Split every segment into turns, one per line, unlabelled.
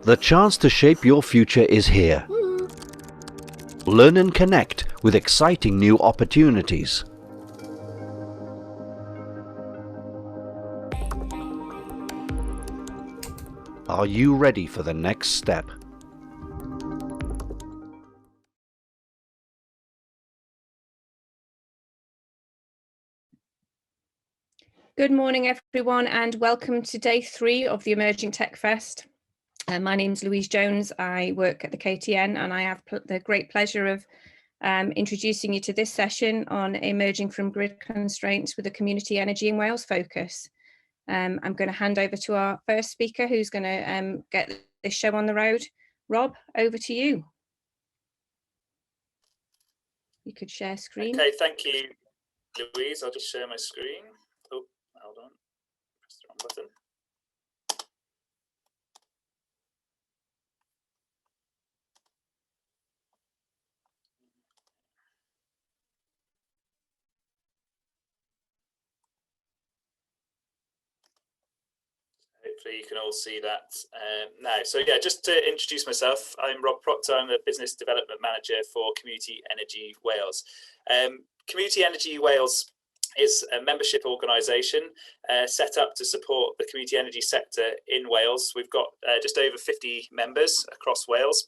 The chance to shape your future is here. Learn and connect with exciting new opportunities. Are you ready for the next step?
Good morning, everyone, and welcome to day 3 of the Emerging Tech Fest. My name's Louise Jones. I work at the KTN, and I have the great pleasure of introducing you to this session on emerging from grid constraints with a community energy in Wales focus. I'm going to hand over to our first speaker, who's going to get this show on the road. Rob, over to you. You could share screen.
Okay, thank you, Louise. I'll just share my screen. Oh, hold on. Press the wrong button. Hopefully you can all see that now. So yeah, just to introduce myself, I'm Rob Proctor. I'm the Business Development Manager for Community Energy Wales. Community Energy Wales is a membership organisation set up to support the community energy sector in Wales. We've got just over 50 members across Wales.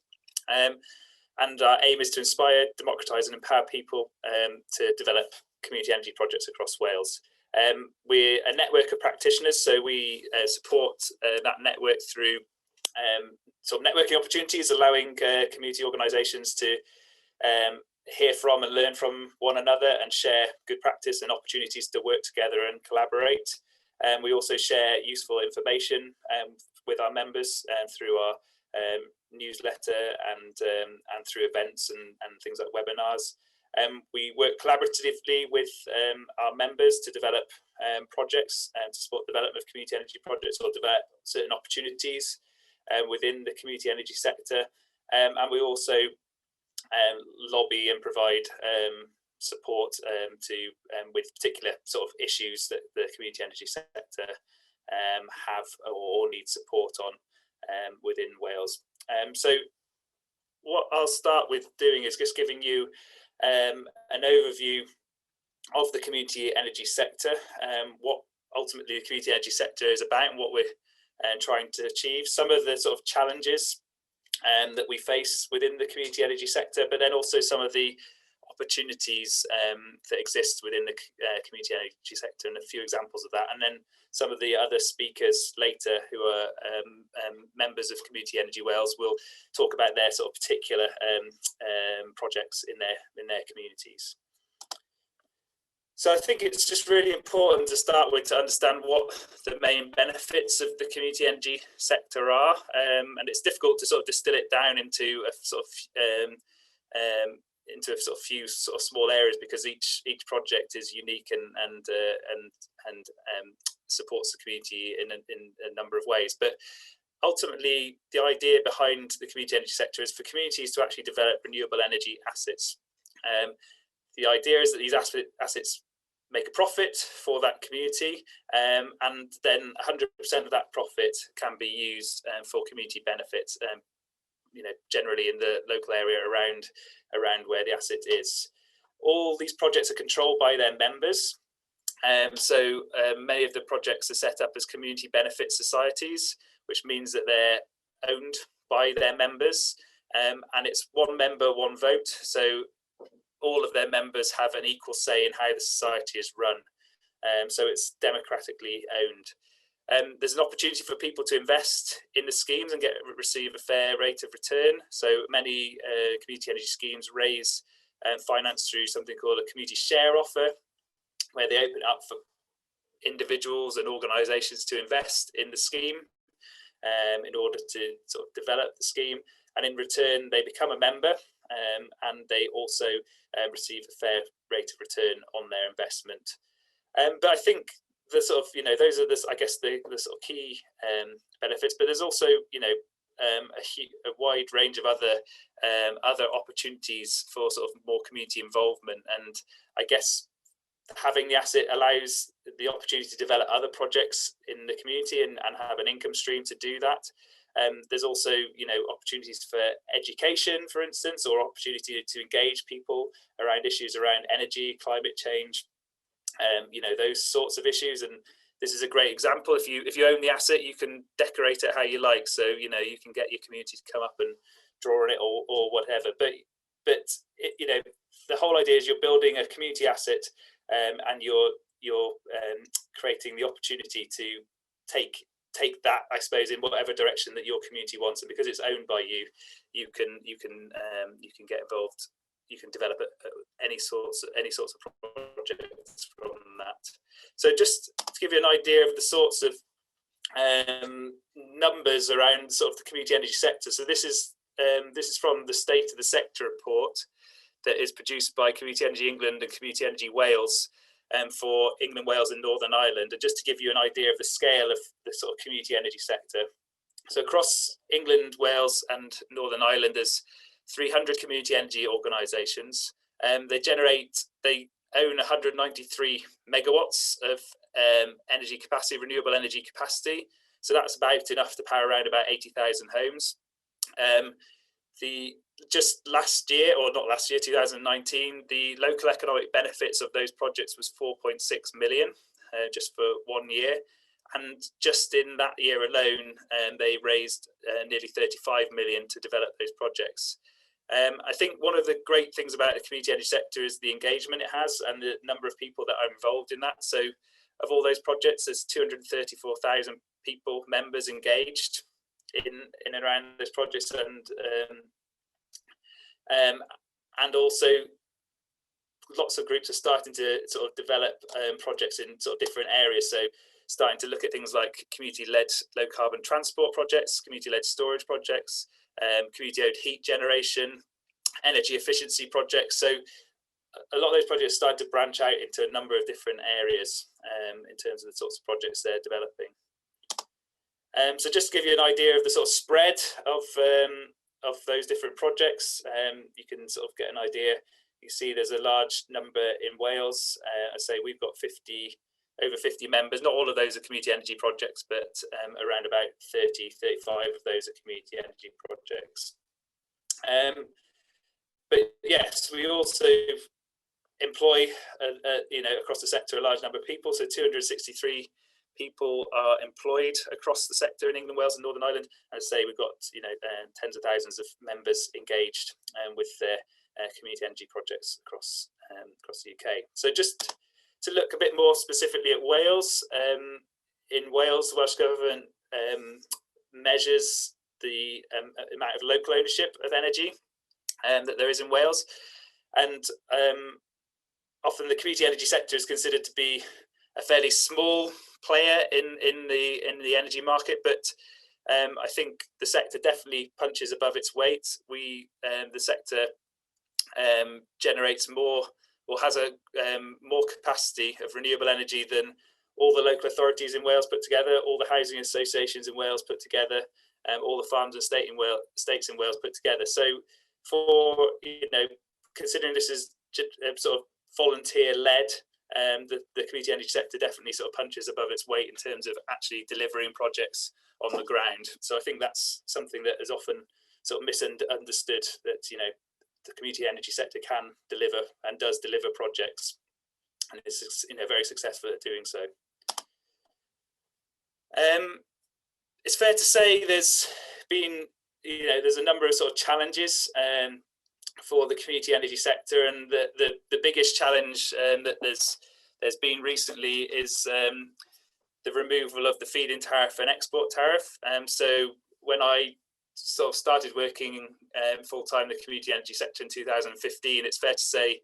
And our aim is to inspire, democratise and empower people to develop community energy projects across Wales. We're a network of practitioners, so we support that network through sort of networking opportunities, allowing community organisations to hear from and learn from one another and share good practice and opportunities to work together and collaborate. We also share useful information with our members through our newsletter and through events and things like webinars. We work collaboratively with our members to develop projects and to support the development of community energy projects or develop certain opportunities within the community energy sector. And we also lobby and provide support with particular sort of issues that the community energy sector have or need support on within Wales. So what I'll start with doing is just giving you an overview of the community energy sector, what ultimately the community energy sector is about and what we're trying to achieve, some of the sort of challenges that we face within the community energy sector, but then also some of the opportunities that exist within the community energy sector and a few examples of that. And then some of the other speakers later who are members of Community Energy Wales will talk about their sort of particular projects in their communities. So I think it's just really important to start with to understand what the main benefits of the community energy sector are, and it's difficult to sort of distill it down into a sort of few sort of small areas because each project is unique and supports the community in a number of ways. But ultimately, the idea behind the community energy sector is for communities to actually develop renewable energy assets. The idea is that these assets make a profit for that community, and then 100% of that profit can be used for community benefits, generally in the local area around where the asset is. All these projects are controlled by their members. So many of the projects are set up as community benefit societies, which means that they're owned by their members, and it's one member, one vote. So all of their members have an equal say in how the society is run. So it's democratically owned. There's an opportunity for people to invest in the schemes and receive a fair rate of return. So many community energy schemes raise finance through something called a community share offer, where they open it up for individuals and organisations to invest in the scheme in order to sort of develop the scheme. And in return, they become a member, and they also receive a fair rate of return on their investment. But I think the sort of, those are I guess the sort of key benefits, but there's also, a wide range of other opportunities for sort of more community involvement. And I guess having the asset allows the opportunity to develop other projects in the community and have an income stream to do that. There's also, opportunities for education, for instance, or opportunity to engage people around issues around energy, climate change, those sorts of issues. And this is a great example. If you own the asset, you can decorate it how you like. So, you can get your community to come up and draw on it or whatever. But the whole idea is you're building a community asset, and you're creating the opportunity to take that, I suppose, in whatever direction that your community wants. And because it's owned by you, you can get involved. You can develop any sorts of projects from that. So just to give you an idea of the sorts of numbers around sort of the community energy sector. So this is from the State of the Sector report that is produced by Community Energy England and Community Energy Wales, for England, Wales and Northern Ireland. And just to give you an idea of the scale of the sort of community energy sector. So across England, Wales and Northern Ireland, there's 300 community energy organisations. They own 193 megawatts of energy capacity, renewable energy capacity. So that's about enough to power around about 80,000 homes. Just last year, or not last year, 2019, the local economic benefits of those projects was 4.6 million, just for 1 year. And just in that year alone, they raised nearly 35 million to develop those projects. I think one of the great things about the community energy sector is the engagement it has and the number of people that are involved in that. So of all those projects, there's 234,000 people, members engaged in and around those projects. And also lots of groups are starting to sort of develop projects in sort of different areas. So starting to look at things like community-led low carbon transport projects, community-led storage projects, community-owned heat generation, energy efficiency projects. So a lot of those projects started to branch out into a number of different areas in terms of the sorts of projects they're developing. So just to give you an idea of the sort of spread of those different projects, you can sort of get an idea. You see there's a large number in Wales. I say we've got over 50 members. Not all of those are community energy projects, but around about 30, 35 of those are community energy projects. But yes, we also employ, across the sector, a large number of people. So 263 people are employed across the sector in England, Wales and Northern Ireland. As I say, we've got tens of thousands of members engaged with their community energy projects across the UK. So just to look a bit more specifically at Wales, in Wales, the Welsh Government measures the amount of local ownership of energy that there is in Wales. And often the community energy sector is considered to be a fairly small player in the energy market, but I think the sector definitely punches above its weight. The sector generates more, or has a more capacity of renewable energy than all the local authorities in Wales put together, all the housing associations in Wales put together, all the farms and states in Wales put together. So for considering this is sort of volunteer-led, the community energy sector definitely sort of punches above its weight in terms of actually delivering projects on the ground. So I think that's something that is often sort of misunderstood, that the community energy sector can deliver and does deliver projects, and is very successful at doing so. It's fair to say there's been there's a number of sort of challenges for the community energy sector, and the biggest challenge that there's been recently is the removal of the feed-in tariff and export tariff. So when I sort of started working full-time in the community energy sector in 2015, it's fair to say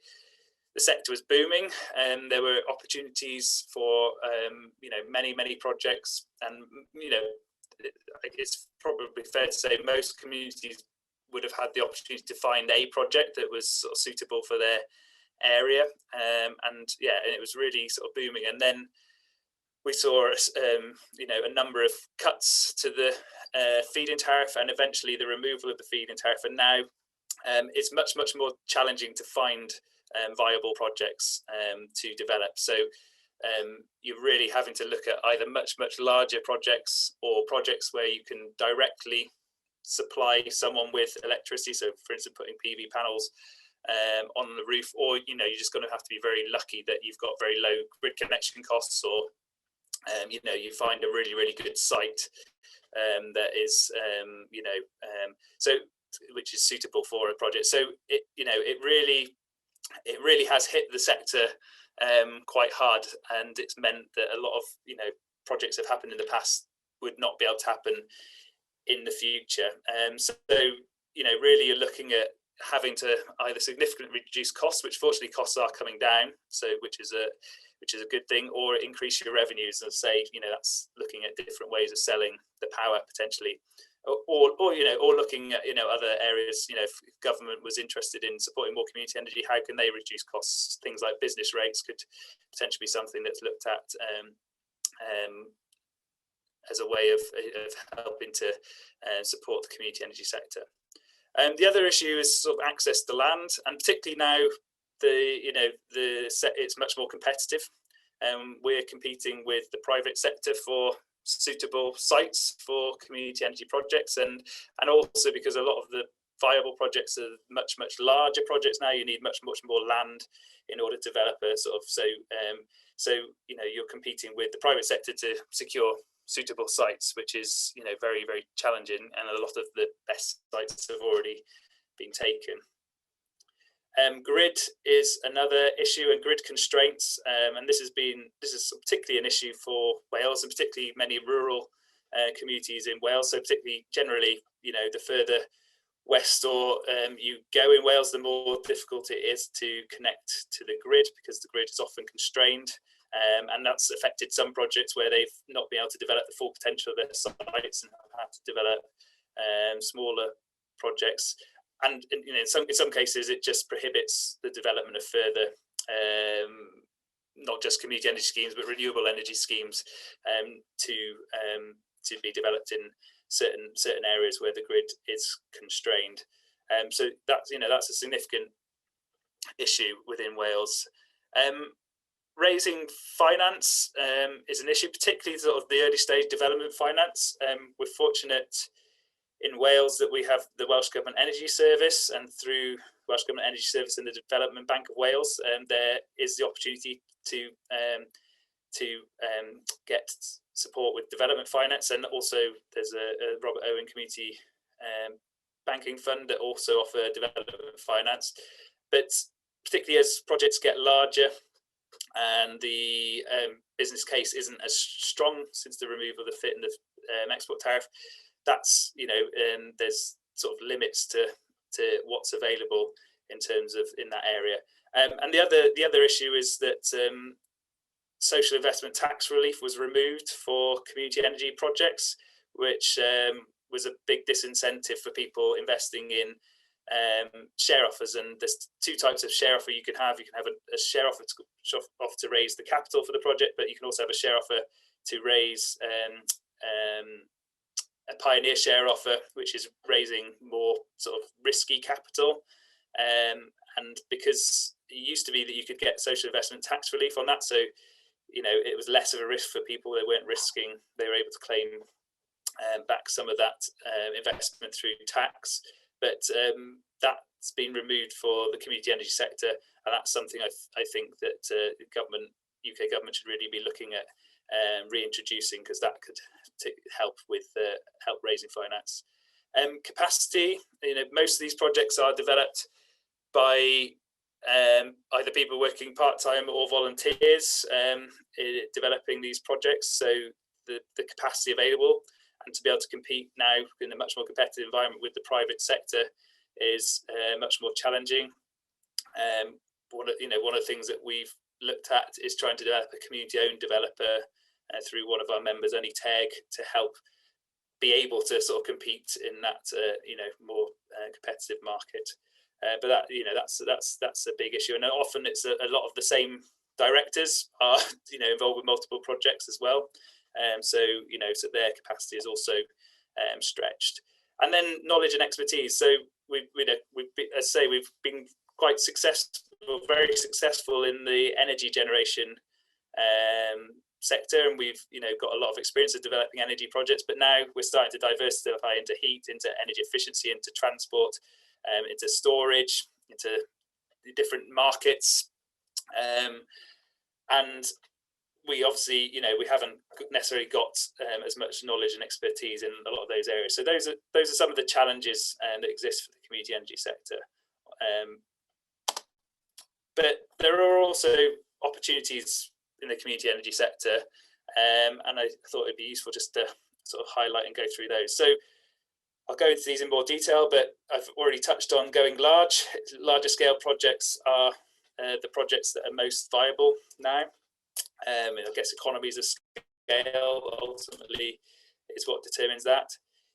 the sector was booming, and there were opportunities for many projects, and it's probably fair to say most communities would have had the opportunity to find a project that was sort of suitable for their area, and it was really sort of booming. And then we saw a number of cuts to the feed-in tariff, and eventually the removal of the feed-in tariff. And now it's much more challenging to find viable projects to develop. So you're really having to look at either much larger projects or projects where you can directly supply someone with electricity. So, for instance, putting PV panels on the roof, or you're just going to have to be very lucky that you've got very low grid connection costs, or you find a really good site that is so which is suitable for a project. So it really has hit the sector quite hard, and it's meant that a lot of projects have happened in the past would not be able to happen in the future. So really you're looking at having to either significantly reduce costs, which fortunately costs are coming down, so which is a good thing, or increase your revenues, and say that's looking at different ways of selling the power potentially, or looking at other areas. If government was interested in supporting more community energy, how can they reduce costs? Things like business rates could potentially be something that's looked at as a way of helping to support the community energy sector. The other issue is sort of access to land, and particularly now it's much more competitive. We're competing with the private sector for suitable sites for community energy projects, and also because a lot of the viable projects are much larger projects now. You need much more land in order to develop a sort of you're competing with the private sector to secure suitable sites, which is very challenging, and a lot of the best sites have already been taken. Grid is another issue, and grid constraints, and this is particularly an issue for Wales, and particularly many rural communities in Wales. So particularly generally, the further west or you go in Wales, the more difficult it is to connect to the grid, because the grid is often constrained. And that's affected some projects where they've not been able to develop the full potential of their sites and have had to develop smaller projects. And in some cases, it just prohibits the development of further, not just community energy schemes, but renewable energy schemes to be developed in certain areas where the grid is constrained. So that's a significant issue within Wales. Raising finance is an issue, particularly sort of the early stage development finance. We're fortunate in Wales that we have the Welsh Government Energy Service, and through Welsh Government Energy Service and the Development Bank of Wales, there is the opportunity to get support with development finance, and also there's a Robert Owen Community Banking Fund that also offer development finance. But particularly as projects get larger and the business case isn't as strong since the removal of the FIT and the export tariff, that's there's sort of limits to what's available in terms of in that area. And the other issue is that social investment tax relief was removed for community energy projects, which was a big disincentive for people investing in share offers. And there's two types of share offer you can have. You can have a share offer to raise the capital for the project, but you can also have a share offer to raise a pioneer share offer, which is raising more sort of risky capital. And because it used to be that you could get social investment tax relief on that, so it was less of a risk for people. They weren't risking. They were able to claim back some of that investment through tax. But that's been removed for the community energy sector, and that's something I think that UK government should really be looking at reintroducing, because that could help with help raising finance. Capacity, most of these projects are developed by either people working part-time or volunteers developing these projects. So the capacity available, and to be able to compete now in a much more competitive environment with the private sector is much more challenging. One of the things that we've looked at is trying to develop a community-owned developer through one of our members, Teg, to help be able to sort of compete in that more competitive market. But that's a big issue, and often it's a lot of the same directors are involved with multiple projects as well. So their capacity is also stretched. And then knowledge and expertise. So we've been quite successful, very successful in the energy generation sector, and we've got a lot of experience of developing energy projects, but now we're starting to diversify into heat, into energy efficiency, into transport, into storage, into different markets, and we obviously we haven't necessarily got as much knowledge and expertise in a lot of those areas. So those are some of the challenges that exist for the community energy sector, but there are also opportunities in the community energy sector, and I thought it'd be useful just to sort of highlight and go through those. So I'll go into these in more detail, but I've already touched on going large. Larger scale projects are the projects that are most viable now. I guess economies of scale ultimately is what determines that.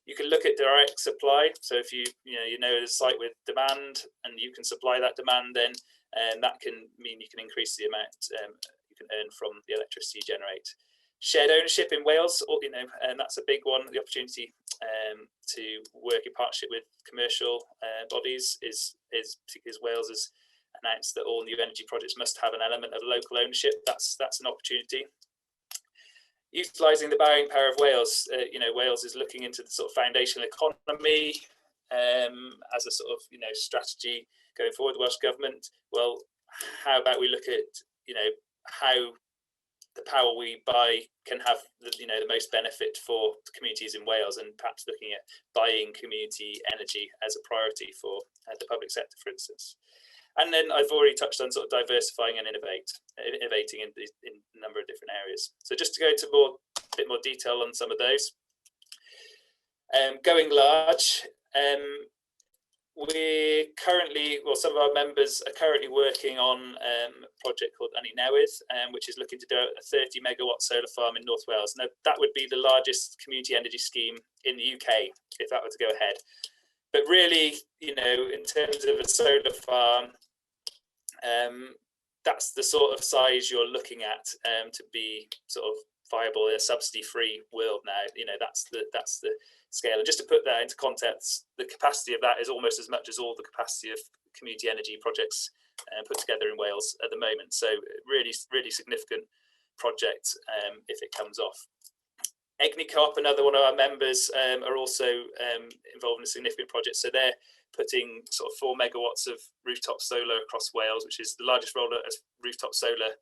You can look at direct supply. So if you know a site with demand and you can supply that demand, then that can mean you can increase the amount you can earn from the electricity you generate. Shared ownership in Wales, and that's a big one. The opportunity to work in partnership with commercial bodies is because Wales has announced that all new energy projects must have an element of local ownership. That's an opportunity. Utilising the borrowing power of Wales, Wales is looking into the sort of foundational economy as a sort of strategy going forward. The Welsh government. Well, how about we look at how the power we buy can have the most benefit for the communities in Wales, and perhaps looking at buying community energy as a priority for the public sector, for instance. And then I've already touched on sort of diversifying and innovating in a number of different areas. So just to go into a bit more detail on some of those. Going large, some of our members are currently working on a project called Ynni Newydd, which is looking to do a 30 megawatt solar farm in North Wales. Now, that would be the largest community energy scheme in the UK if that were to go ahead. But really, in terms of a solar farm, that's the sort of size you're looking at to be sort of viable in a subsidy-free world now. That's the scale. And just to put that into context, the capacity of that is almost as much as all the capacity of community energy projects put together in Wales at the moment. So really, really significant project if it comes off. EGNICOP, another one of our members, are also involved in a significant project. So they're putting sort of 4 megawatts of rooftop solar across Wales, which is the largest roller of rooftop solar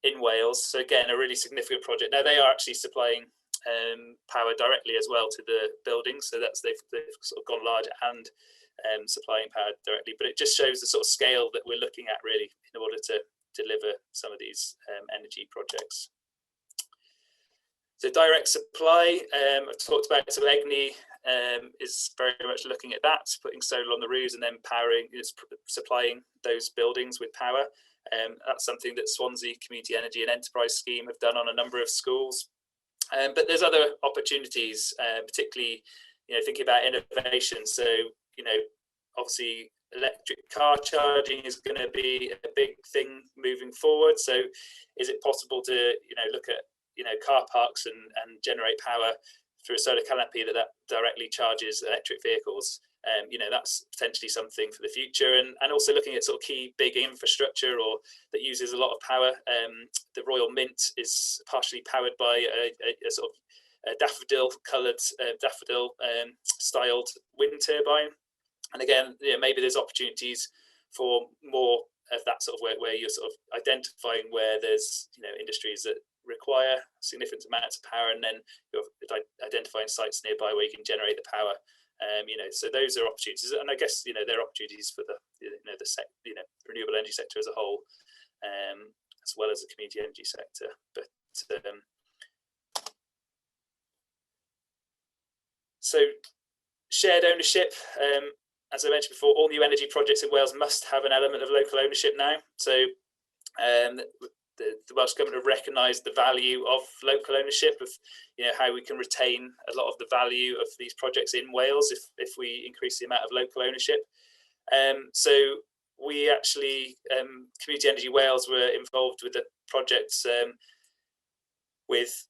in Wales. So again, a really significant project. Now they are actually supplying power directly as well to the buildings. So they've sort of gone large and supplying power directly. But it just shows the sort of scale that we're looking at really in order to deliver some of these energy projects. So direct supply, I've talked about. So EGNI is very much looking at that, putting solar on the roofs and then supplying those buildings with power. That's something that Swansea Community Energy and Enterprise Scheme have done on a number of schools. But there's other opportunities, particularly thinking about innovation. So obviously electric car charging is going to be a big thing moving forward. So is it possible to look at car parks and generate power through a solar canopy that directly charges electric vehicles? That's potentially something for the future, and also looking at sort of key big infrastructure or that uses a lot of power. The Royal Mint is partially powered by a sort of a daffodil styled wind turbine, and again, maybe there's opportunities for more of that sort of work where you're sort of identifying where there's industries that require significant amounts of power, and then you're identifying sites nearby where you can generate the power. So those are opportunities, and I guess there are opportunities for the renewable energy sector as a whole, as well as the community energy sector. But so shared ownership. As I mentioned before, all new energy projects in Wales must have an element of local ownership now. So the Welsh Government have recognised the value of local ownership, of how we can retain a lot of the value of these projects in Wales if we increase the amount of local ownership. So we actually, Community Energy Wales were involved with the projects with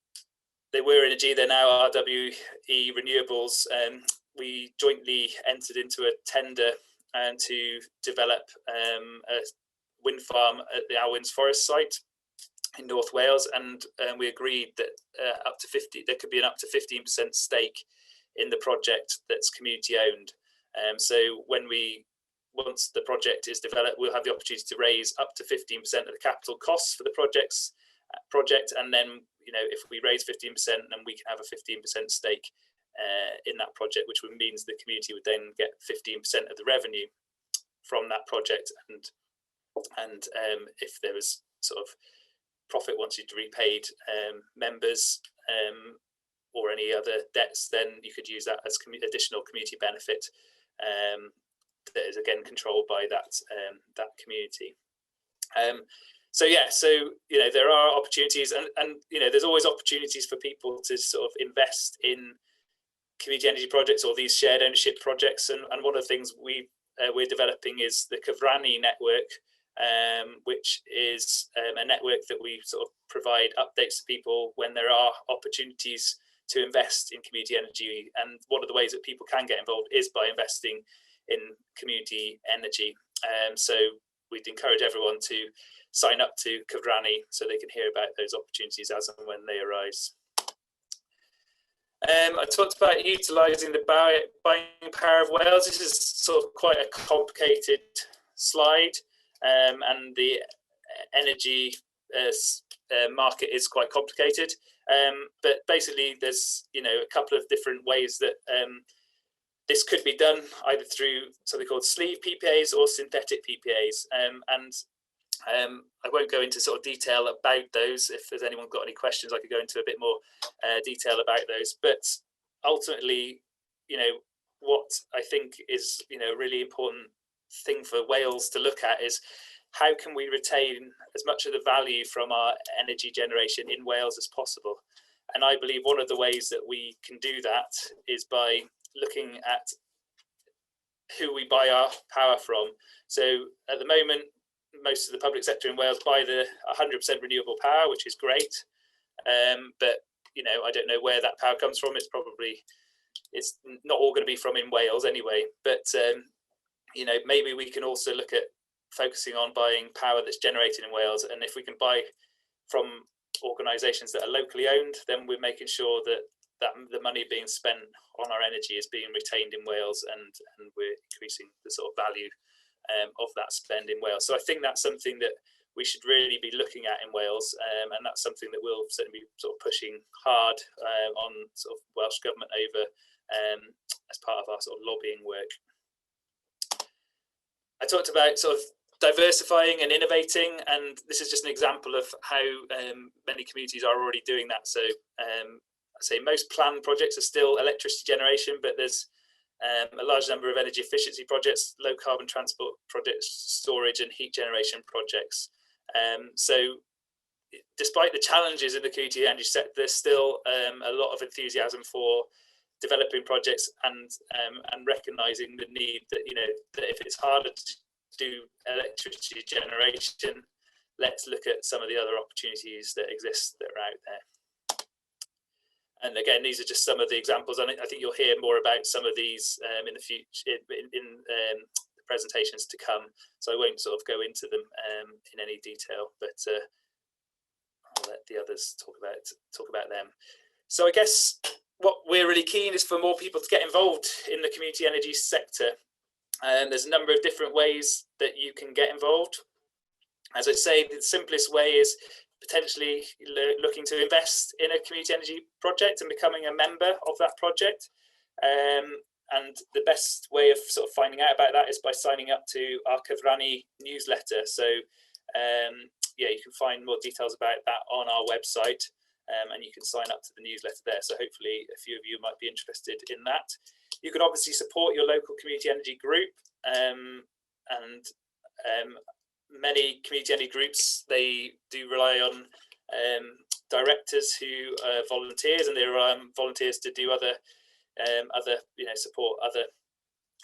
They Were Energy, they're now RWE Renewables. We jointly entered into a tender to develop a wind farm at the Alwyn's Forest site. in North Wales, and we agreed that there could be an up to 15% stake in the project that's community owned. So once the project is developed, we'll have the opportunity to raise up to 15% of the capital costs for the project, and then if we raise 15%, then we can have a 15% stake in that project, which means the community would then get 15% of the revenue from that project, and if there was sort of profit once you'd repaid members or any other debts, then you could use that as additional community benefit that is again controlled by that community. So there are opportunities, and there's always opportunities for people to sort of invest in community energy projects or these shared ownership projects. And one of the things we're developing is the Cyfrannu network, which is a network that we sort of provide updates to people when there are opportunities to invest in community energy. And one of the ways that people can get involved is by investing in community energy. So we'd encourage everyone to sign up to Cyfrannu so they can hear about those opportunities as and when they arise. I talked about utilising the buying power of Wales. This is sort of quite a complicated slide, and the energy market is quite complicated. But basically, there's a couple of different ways that this could be done, either through something called sleeve PPAs or synthetic PPAs. I won't go into sort of detail about those. If there's anyone got any questions, I could go into a bit more detail about those. But ultimately, what I think is a really important thing for Wales to look at is how can we retain as much of the value from our energy generation in Wales as possible. And I believe one of the ways that we can do that is by looking at who we buy our power from. So at the moment, most of the public sector in Wales buy the 100% renewable power, which is great. But I don't know where that power comes from. It's not all going to be from in Wales anyway. But maybe we can also look at focusing on buying power that's generated in Wales. And if we can buy from organisations that are locally owned, then we're making sure that the money being spent on our energy is being retained in Wales, and we're increasing the sort of value of that spend in Wales. So I think that's something that we should really be looking at in Wales, and that's something that we'll certainly be sort of pushing hard on sort of Welsh Government over as part of our sort of lobbying work. I talked about sort of diversifying and innovating, and this is just an example of how many communities are already doing that. So I'd say most planned projects are still electricity generation, but there's a large number of energy efficiency projects, low carbon transport projects, storage and heat generation projects. So despite the challenges in the community energy sector, there's still a lot of enthusiasm for developing projects and recognizing the need that, that if it's harder to do electricity generation, let's look at some of the other opportunities that exist that are out there. And again, these are just some of the examples. And I think you'll hear more about some of these in the future in the presentations to come. So I won't sort of go into them in any detail, but I'll let the others talk about them. So I guess what we're really keen is for more people to get involved in the community energy sector. And there's a number of different ways that you can get involved. As I say, the simplest way is potentially looking to invest in a community energy project and becoming a member of that project. And the best way of sort of finding out about that is by signing up to our Cyfrannu newsletter. So you can find more details about that on our website, and you can sign up to the newsletter there. So hopefully a few of you might be interested in that. You can obviously support your local community energy group, and many community energy groups, they do rely on directors who are volunteers, and they rely on volunteers to do other support other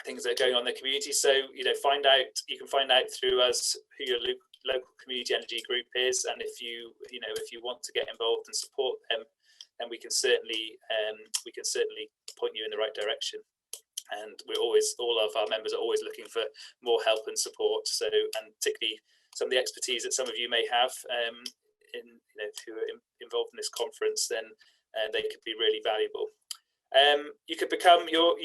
things that are going on in the community. So you can find out through us who your local community energy group is, and if you want to get involved and support them, then we can certainly point you in the right direction. And all of our members are always looking for more help and support. So, and particularly some of the expertise that some of you may have who are involved in this conference, then they could be really valuable. You could become your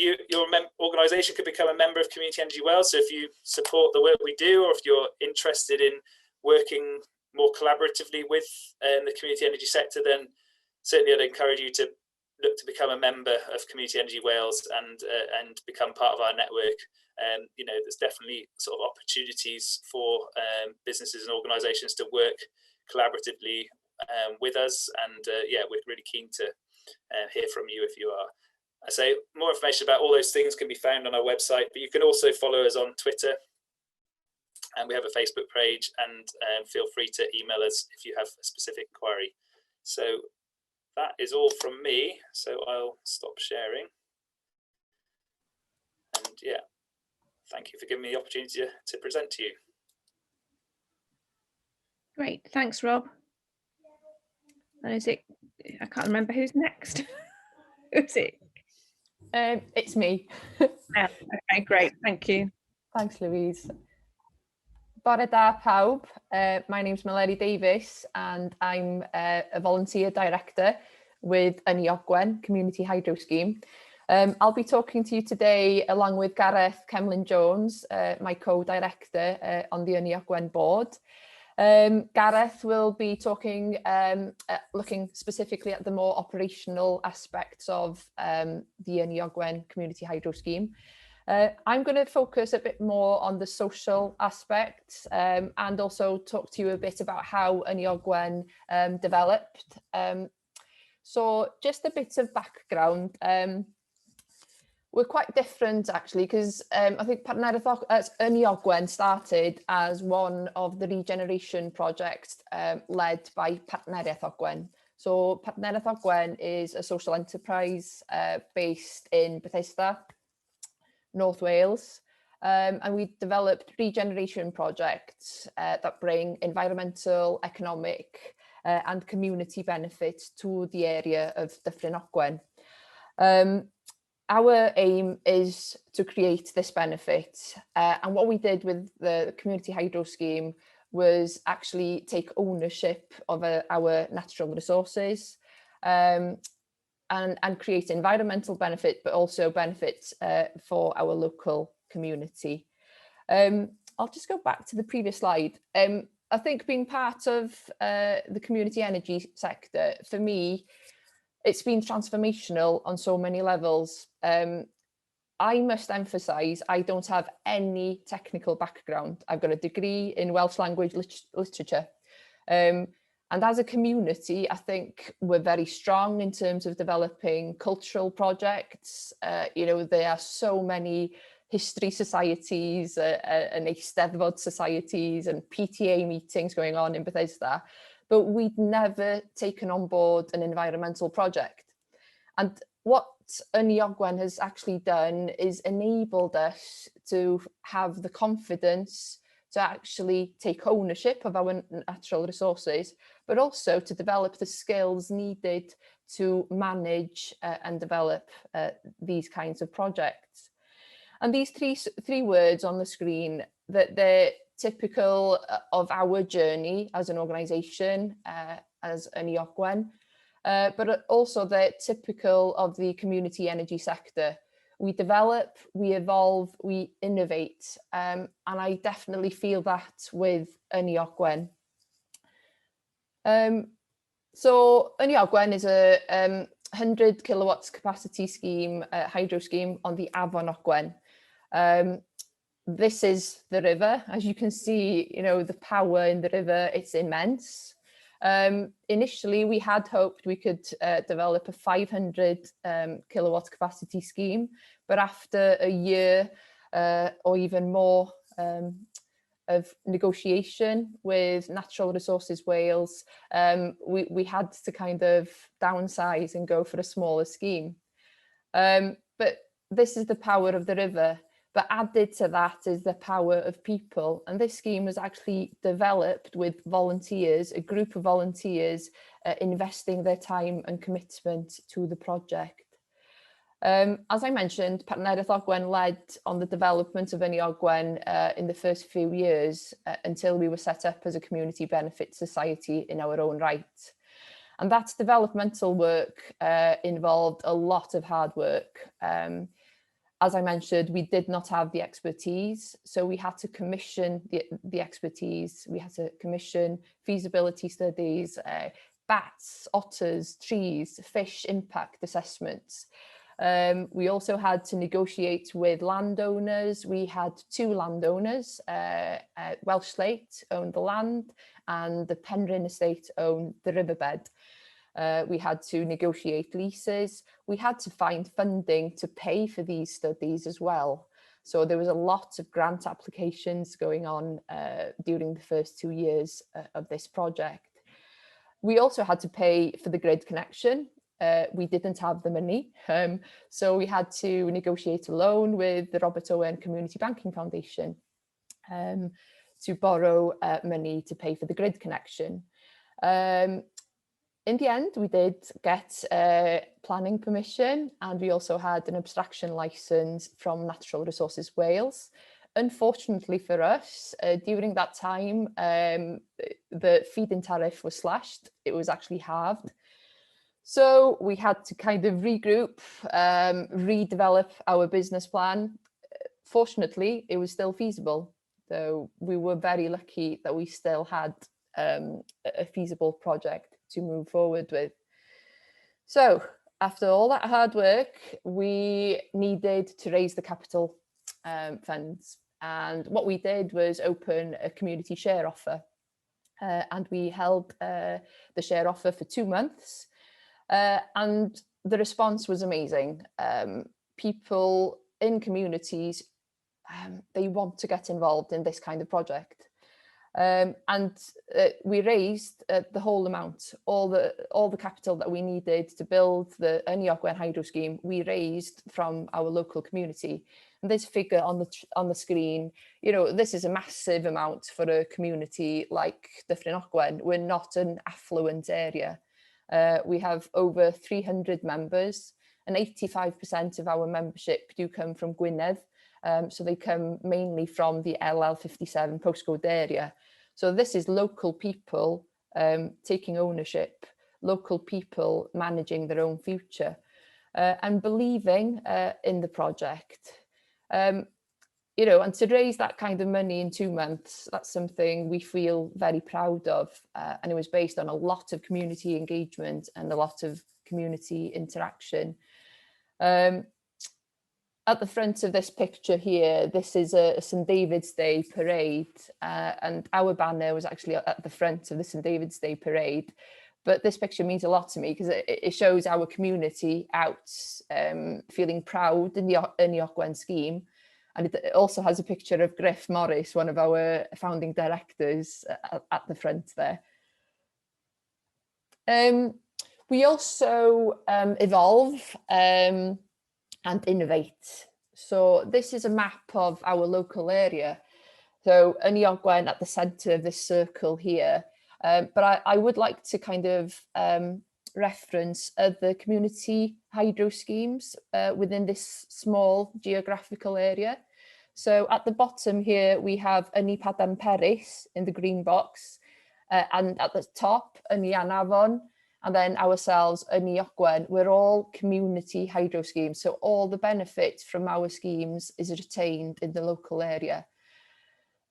organisation could become a member of Community Energy Wales. So if you support the work we do, or if you're interested in working more collaboratively with the community energy sector, then certainly I'd encourage you to look to become a member of Community Energy Wales and become part of our network. There's definitely sort of opportunities for businesses and organisations to work collaboratively with us, and we're really keen to hear from you if you are. I say more information about all those things can be found on our website, but you can also follow us on Twitter, and we have a Facebook page, and feel free to email us if you have a specific query. So that is all from me, so I'll stop sharing. And yeah, thank you for giving me the opportunity to present to you.
Great, thanks, Rob. And is it, I can't remember who's next. Who's it?
It's me.
Okay, great, thank you.
Thanks, Louise. Bore da pawb. My name's Meleri Davies, and I'm a volunteer director with Ynni Ogwen Community Hydro Scheme. I'll be talking to you today along with Gareth Kemlin-Jones, my co-director on the Ynni Ogwen board. Gareth will be talking, looking specifically at the more operational aspects of the Ynni Ogwen Community Hydro Scheme. I'm going to focus a bit more on the social aspects, and also talk to you a bit about how Ynni Ogwen developed. So just a bit of background. We're quite different actually, because I think Ynni Ogwen started as one of the regeneration projects led by Partneriaeth Ogwen. So Partneriaeth Ogwen is a social enterprise based in Bethesda, North Wales, and we developed regeneration projects that bring environmental, economic and community benefits to the area of Dyffryn Ogwen. Our aim is to create this benefit, and what we did with the Community Hydro Scheme was actually take ownership of our natural resources, and create environmental benefit, but also benefits for our local community. I'll just go back to the previous slide. I think being part of the community energy sector, for me, it's been transformational on so many levels. I must emphasise, I don't have any technical background. I've got a degree in Welsh language literature. And as a community, I think we're very strong in terms of developing cultural projects. There are so many history societies and Eisteddfod societies and PTA meetings going on in Bethesda, but we'd never taken on board an environmental project. And what Ynni Ogwen has actually done is enabled us to have the confidence to actually take ownership of our natural resources, but also to develop the skills needed to manage and develop these kinds of projects. And these three words on the screen, that they're typical of our journey as an organisation, as Ynni Ogwen, but also they're typical of the community energy sector. We develop, we evolve, we innovate, and I definitely feel that with Ynni Ogwen. So Ynni Ogwen is a 100 kilowatts capacity scheme, hydro scheme on the Afon Ogwen. This is the river. As you can see, the power in the river, it's immense. Initially, we had hoped we could develop a 500 kilowatt capacity scheme, but after a year or even more of negotiation with Natural Resources Wales, we had to kind of downsize and go for a smaller scheme. But this is the power of the river. But added to that is the power of people. And this scheme was actually developed with volunteers, a group of volunteers investing their time and commitment to the project. As I mentioned, Partneriaeth Ogwen led on the development of Ynni Ogwen in the first few years until we were set up as a community benefit society in our own right. And that developmental work involved a lot of hard work. As I mentioned, we did not have the expertise, so we had to commission the expertise. We had to commission feasibility studies, bats, otters, trees, fish impact assessments. We also had to negotiate with landowners. We had 2 landowners, Welsh Slate owned the land and the Penrhyn estate owned the riverbed. We had to negotiate leases. We had to find funding to pay for these studies as well. So there was a lot of grant applications going on during the first 2 years of this project. We also had to pay for the grid connection. We didn't have the money, so we had to negotiate a loan with the Robert Owen Community Banking Foundation to borrow money to pay for the grid connection. In the end, we did get planning permission, and we also had an abstraction licence from Natural Resources Wales. Unfortunately for us, during that time, the feed-in tariff was slashed. It was actually halved. So we had to kind of regroup, redevelop our business plan. Fortunately, it was still feasible. So we were very lucky that we still had a feasible project to move forward with. So after all that hard work, we needed to raise the capital funds. And what we did was open a community share offer. And we held the share offer for 2 months. And the response was amazing. People in communities, they want to get involved in this kind of project. And we raised the whole amount, all the capital that we needed to build the Ynni Ogwen hydro scheme. We raised from our local community. And this figure on the screen, you know, this is a massive amount for a community like Dyffryn Ogwen. We're not an affluent area. We have over 300 members, and 85% of our membership do come from Gwynedd. So they come mainly from the LL57 postcode area. So this is local people taking ownership, local people managing their own future and believing in the project. You know, and to raise that kind of money in 2 months, that's something we feel very proud of. And it was based on a lot of community engagement and a lot of community interaction. At the front of this picture here, this is a St David's Day parade, and our banner was actually at the front of the St David's Day parade. But this picture means a lot to me because it shows our community out feeling proud in the Ynni Ogwen scheme. And it also has a picture of Griff Morris, one of our founding directors, at the front there. We also evolve and innovate. So this is a map of our local area. So Ynni Ogwen at the centre of this circle here. But I would like to kind of reference other community hydro schemes within this small geographical area. So at the bottom here, we have Ynni Padarn Peris in the green box, and at the top, Ynni Anafon, and then ourselves, Ynni Ogwen. We're all community hydro schemes, so all the benefit from our schemes is retained in the local area.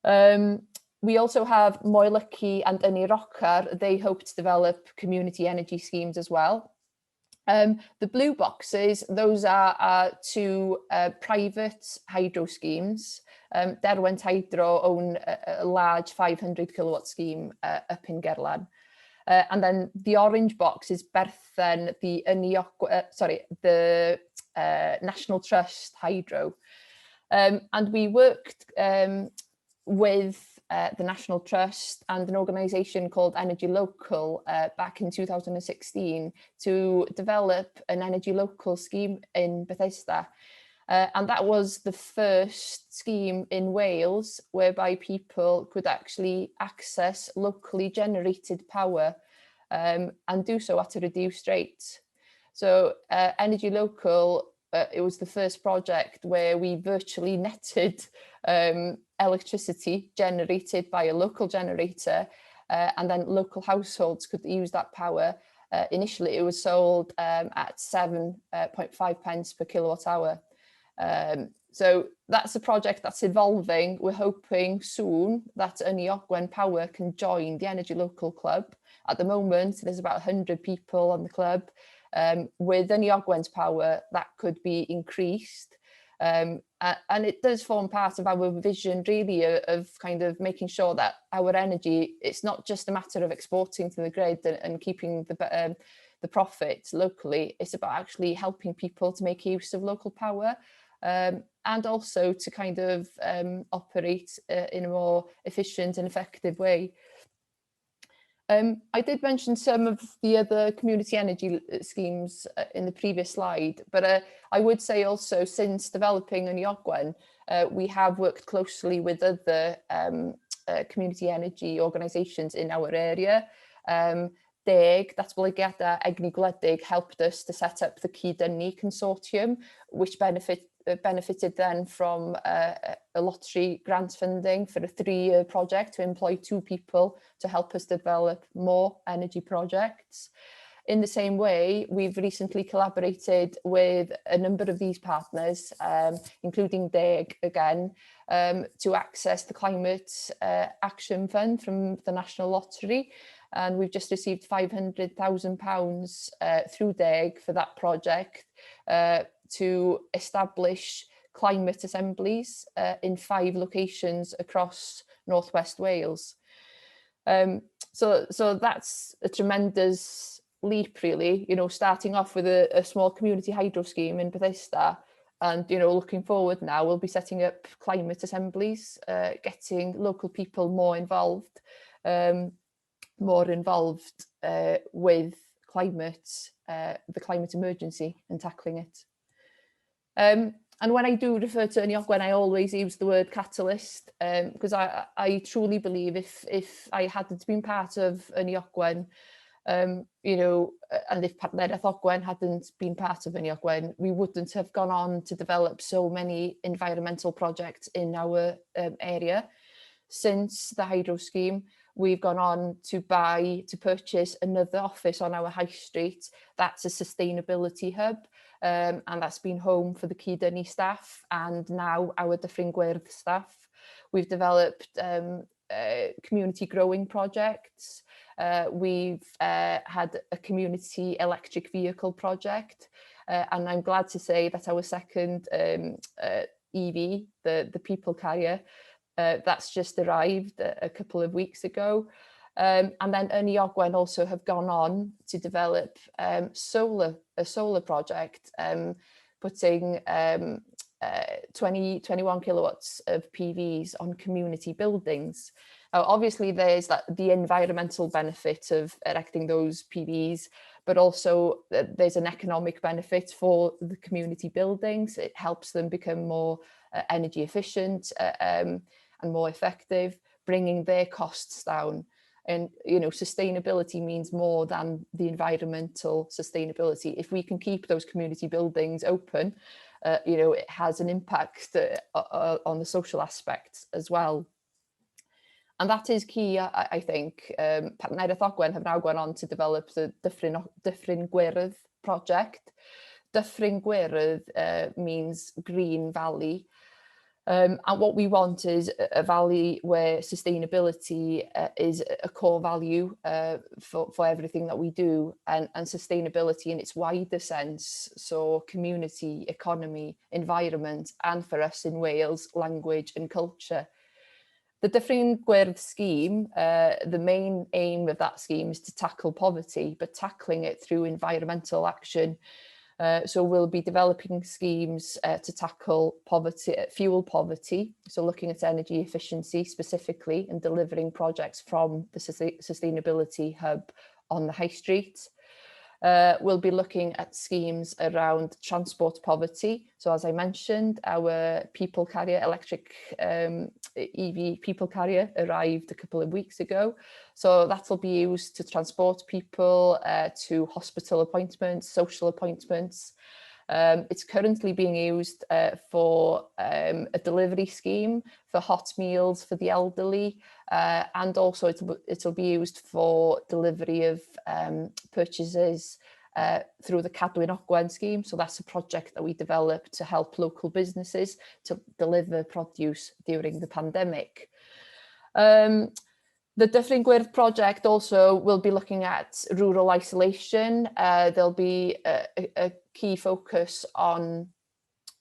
We also have Moelyci and Ynni Rocar. They hope to develop community energy schemes as well. The blue boxes, those are 2 private hydro schemes. Derwent Hydro own a large 500 kilowatt scheme up in Gerlan. And then the orange box is Berthen, the National Trust Hydro. And we worked with the National Trust and an organisation called Energy Local back in 2016 to develop an Energy Local scheme in Bethesda. And that was the first scheme in Wales whereby people could actually access locally generated power and do so at a reduced rate. So Energy Local it was the first project where we virtually netted electricity generated by a local generator, and then local households could use that power. Initially, it was sold at 7.5 pence per kilowatt hour. So that's a project that's evolving. We're hoping soon that Ogwen Power can join the Energy Local Club. At the moment, there's about 100 people on the club. With Ogwen's power, that could be increased. And it does form part of our vision, really, of kind of making sure that our energy, it's not just a matter of exporting to the grid and keeping the profits locally. It's about actually helping people to make use of local power, and also to kind of operate in a more efficient and effective way. I did mention some of the other community energy schemes in the previous slide, but I would say also, since developing Ogwen, we have worked closely with other community energy organisations in our area. Deg, datblygiadau egni gwledig, helped us to set up the Cydynnu Consortium, which benefited then from a lottery grant funding for a 3-year project to employ 2 people to help us develop more energy projects. In the same way, we've recently collaborated with a number of these partners, including Deg again, to access the Climate Action Fund from the National Lottery. And we've just received £500,000 through Deg for that project, to establish climate assemblies in 5 locations across Northwest Wales. So that's a tremendous leap, really, starting off with a small community hydro scheme in Bethesda, and looking forward now, we'll be setting up climate assemblies, getting local people more involved with climate, the climate emergency, and tackling it. And when I do refer to Ogwen, I always use the word catalyst, because I truly believe if I hadn't been part of Ogwen, and if Partneriaeth Ogwen hadn't been part of Ogwen, we wouldn't have gone on to develop so many environmental projects in our area. Since the hydro scheme, we've gone on to purchase another office on our high street. That's a sustainability hub, and that's been home for the Cydynnu staff and now our Dyffryn Gwyrdd staff. We've developed community growing projects. We've had a community electric vehicle project, and I'm glad to say that our second EV, the people carrier, that's just arrived a couple of weeks ago. And then Ogwen also have gone on to develop a solar project, putting 21 kilowatts of PVs on community buildings. Obviously, there's the environmental benefit of erecting those PVs, but also there's an economic benefit for the community buildings. It helps them become more energy efficient and more effective, bringing their costs down. And sustainability means more than the environmental sustainability. If we can keep those community buildings open, it has an impact on the social aspects as well. And that is key, I think. Partneriaeth Ogwen have now gone on to develop the Dyffryn Gwyrdd project. Dyffryn Gwyrdd means green valley. And what we want is a valley where sustainability is a core value for everything that we do, and sustainability in its wider sense, so community, economy, environment, and for us in Wales, language and culture. The Dyffryn Gwyrdd scheme, the main aim of that scheme is to tackle poverty, but tackling it through environmental action. So we'll be developing schemes to tackle poverty, fuel poverty, so looking at energy efficiency specifically and delivering projects from the sustainability hub on the high street. We'll be looking at schemes around transport poverty. So as I mentioned, our people carrier, electric EV people carrier arrived a couple of weeks ago. So that'll be used to transport people to hospital appointments, social appointments. It's currently being used for a delivery scheme for hot meals for the elderly, and also it'll be used for delivery of purchases through the Cadwyn Ogwen scheme. So that's a project that we developed to help local businesses to deliver produce during the pandemic. The Dyffryn Gwyrdd project also will be looking at rural isolation. There'll be a key focus on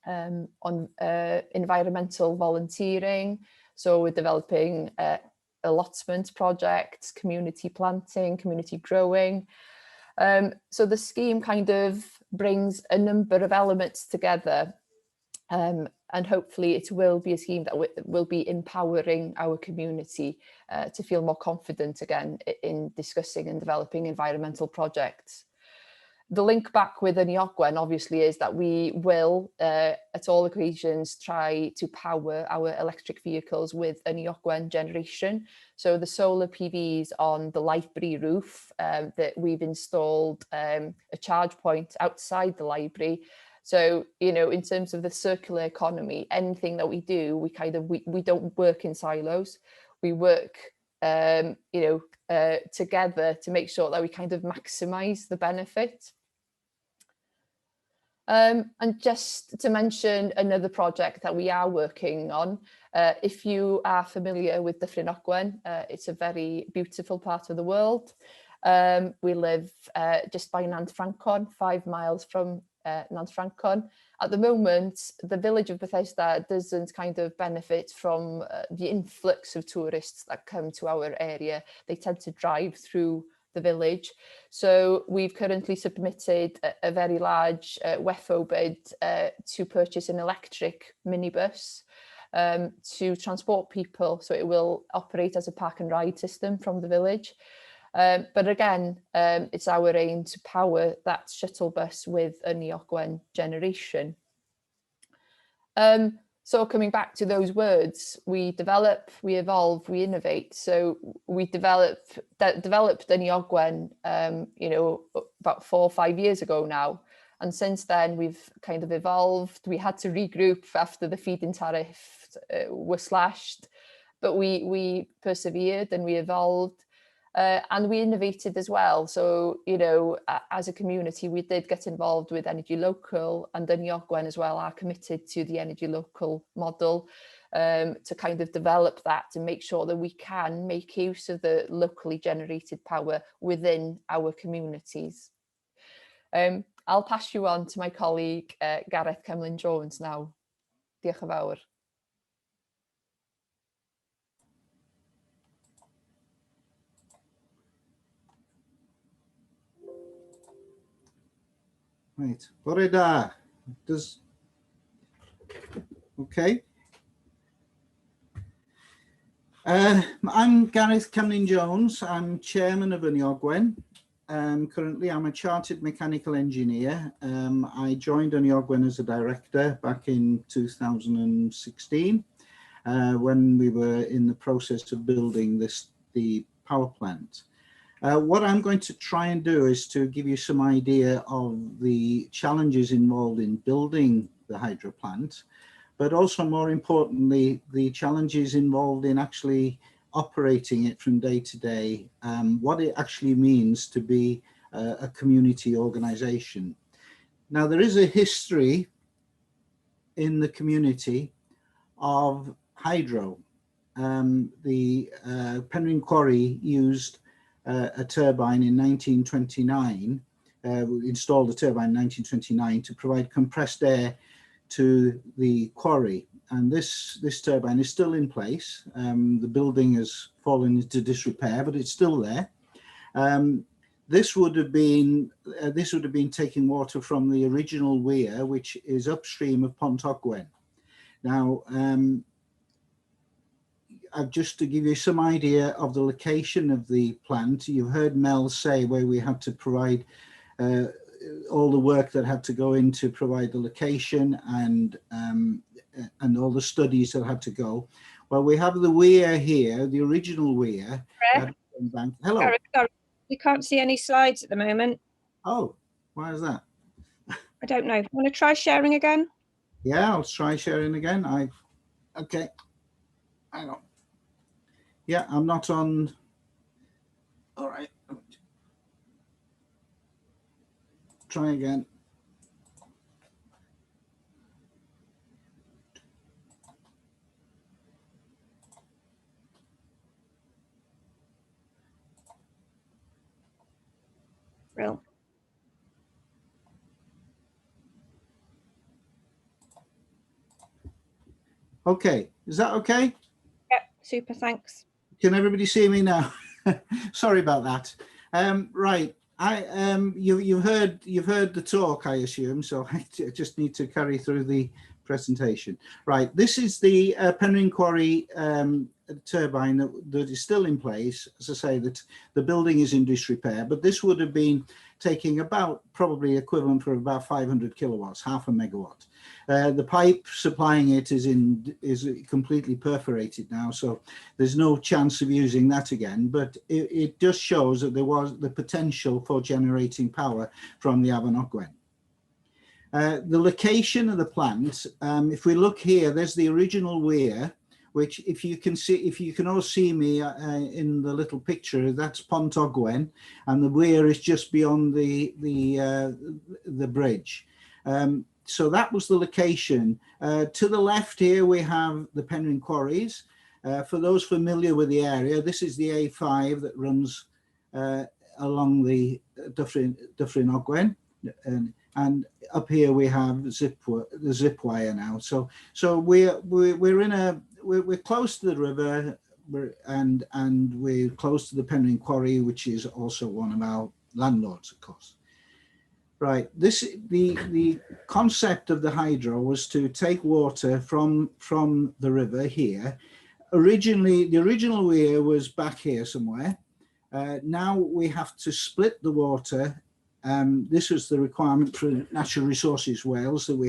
environmental volunteering. So we're developing allotment projects, community planting, community growing. So the scheme kind of brings a number of elements together, and hopefully it will be a scheme that will be empowering our community to feel more confident again in discussing and developing environmental projects. The link back with Ynni Ogwen obviously is that we will, at all occasions, try to power our electric vehicles with Ynni Ogwen generation. So the solar PVs on the library roof, that we've installed a charge point outside the library. So, you know, in terms of the circular economy, anything that we do, we don't work in silos. We work, together to make sure that we kind of maximise the benefit. And just to mention another project that we are working on, if you are familiar with Dyffryn Ogwen, it's a very beautiful part of the world. We live just by Nantfrancon, 5 miles from Nantfrancon. At the moment, the village of Bethesda doesn't kind of benefit from the influx of tourists that come to our area. They tend to drive through the village. So we've currently submitted a very large WEFO bid to purchase an electric minibus to transport people. So it will operate as a park and ride system from the village. But again, it's our aim to power that shuttle bus with Ynni Ogwen generation. So coming back to those words, we develop, we evolve, we innovate. So we developed Ynni Ogwen, about 4 or 5 years ago now. And since then, we've kind of evolved. We had to regroup after the feed-in tariff was slashed, but we persevered and we evolved. And we innovated as well. So, you know, as a community, we did get involved with Energy Local, and Ynni Ogwen as well are committed to the Energy Local model to kind of develop that and make sure that we can make use of the locally generated power within our communities. I'll pass you on to my colleague, Gareth Cemlyn-Jones now. Diolch yn fawr.
Right, bore da. Okay. I'm Gareth Cemlyn-Jones. I'm chairman of Ynni Ogwen. Currently, I'm a chartered mechanical engineer. I joined Ynni Ogwen as a director back in 2016 when we were in the process of building the power plant. What I'm going to try and do is to give you some idea of the challenges involved in building the hydro plant, but also more importantly, the challenges involved in actually operating it from day to day, what it actually means to be a community organization. Now, there is a history in the community of hydro. The Penrhyn Quarry used a turbine in 1929, installed a turbine in 1929 to provide compressed air to the quarry. And this turbine is still in place. The building has fallen into disrepair, but it's still there. This would have been taking water from the original weir, which is upstream of Pont Ogwen. Now, just to give you some idea of the location of the plant, you've heard Mel say where we had to provide all the work that had to go in to provide the location and all the studies that had to go. Well, we have the weir here, the original weir. Hello.
Sorry, we can't see any slides at the moment.
Oh, why is that?
I don't know. Want to try sharing again?
Yeah, I'll try sharing again. Okay. Hang on. Yeah, I'm not on. All right. Try again.
Real.
Okay, is that okay?
Yep, super, thanks.
Can everybody see me now? Sorry about that. Right, you've heard the talk, I assume. So I just need to carry through the presentation. Right, this is the Penrhyn Quarry turbine that is still in place. As I say, that the building is in disrepair, but this would have been taking about probably equivalent for about 500 kilowatts, half a megawatt. The pipe supplying it is completely perforated now, so there's no chance of using that again. But it just shows that there was the potential for generating power from the Afon Ogwen. The location of the plant, if we look here, there's the original weir, which if you can all see me in the little picture, that's Pont Ogwen, and the weir is just beyond the bridge. So that was the location. To the left here, we have the Penrhyn Quarries. For those familiar with the area, this is the A5 that runs along the Dyffryn Ogwen. And up here we have the zip wire now. So we're close to the river, and we're close to the Penrhyn Quarry, which is also one of our landlords, of course. Right. The concept of the hydro was to take water from the river here. Originally, the original weir was back here somewhere. Now we have to split the water. This was the requirement for Natural Resources Wales, that we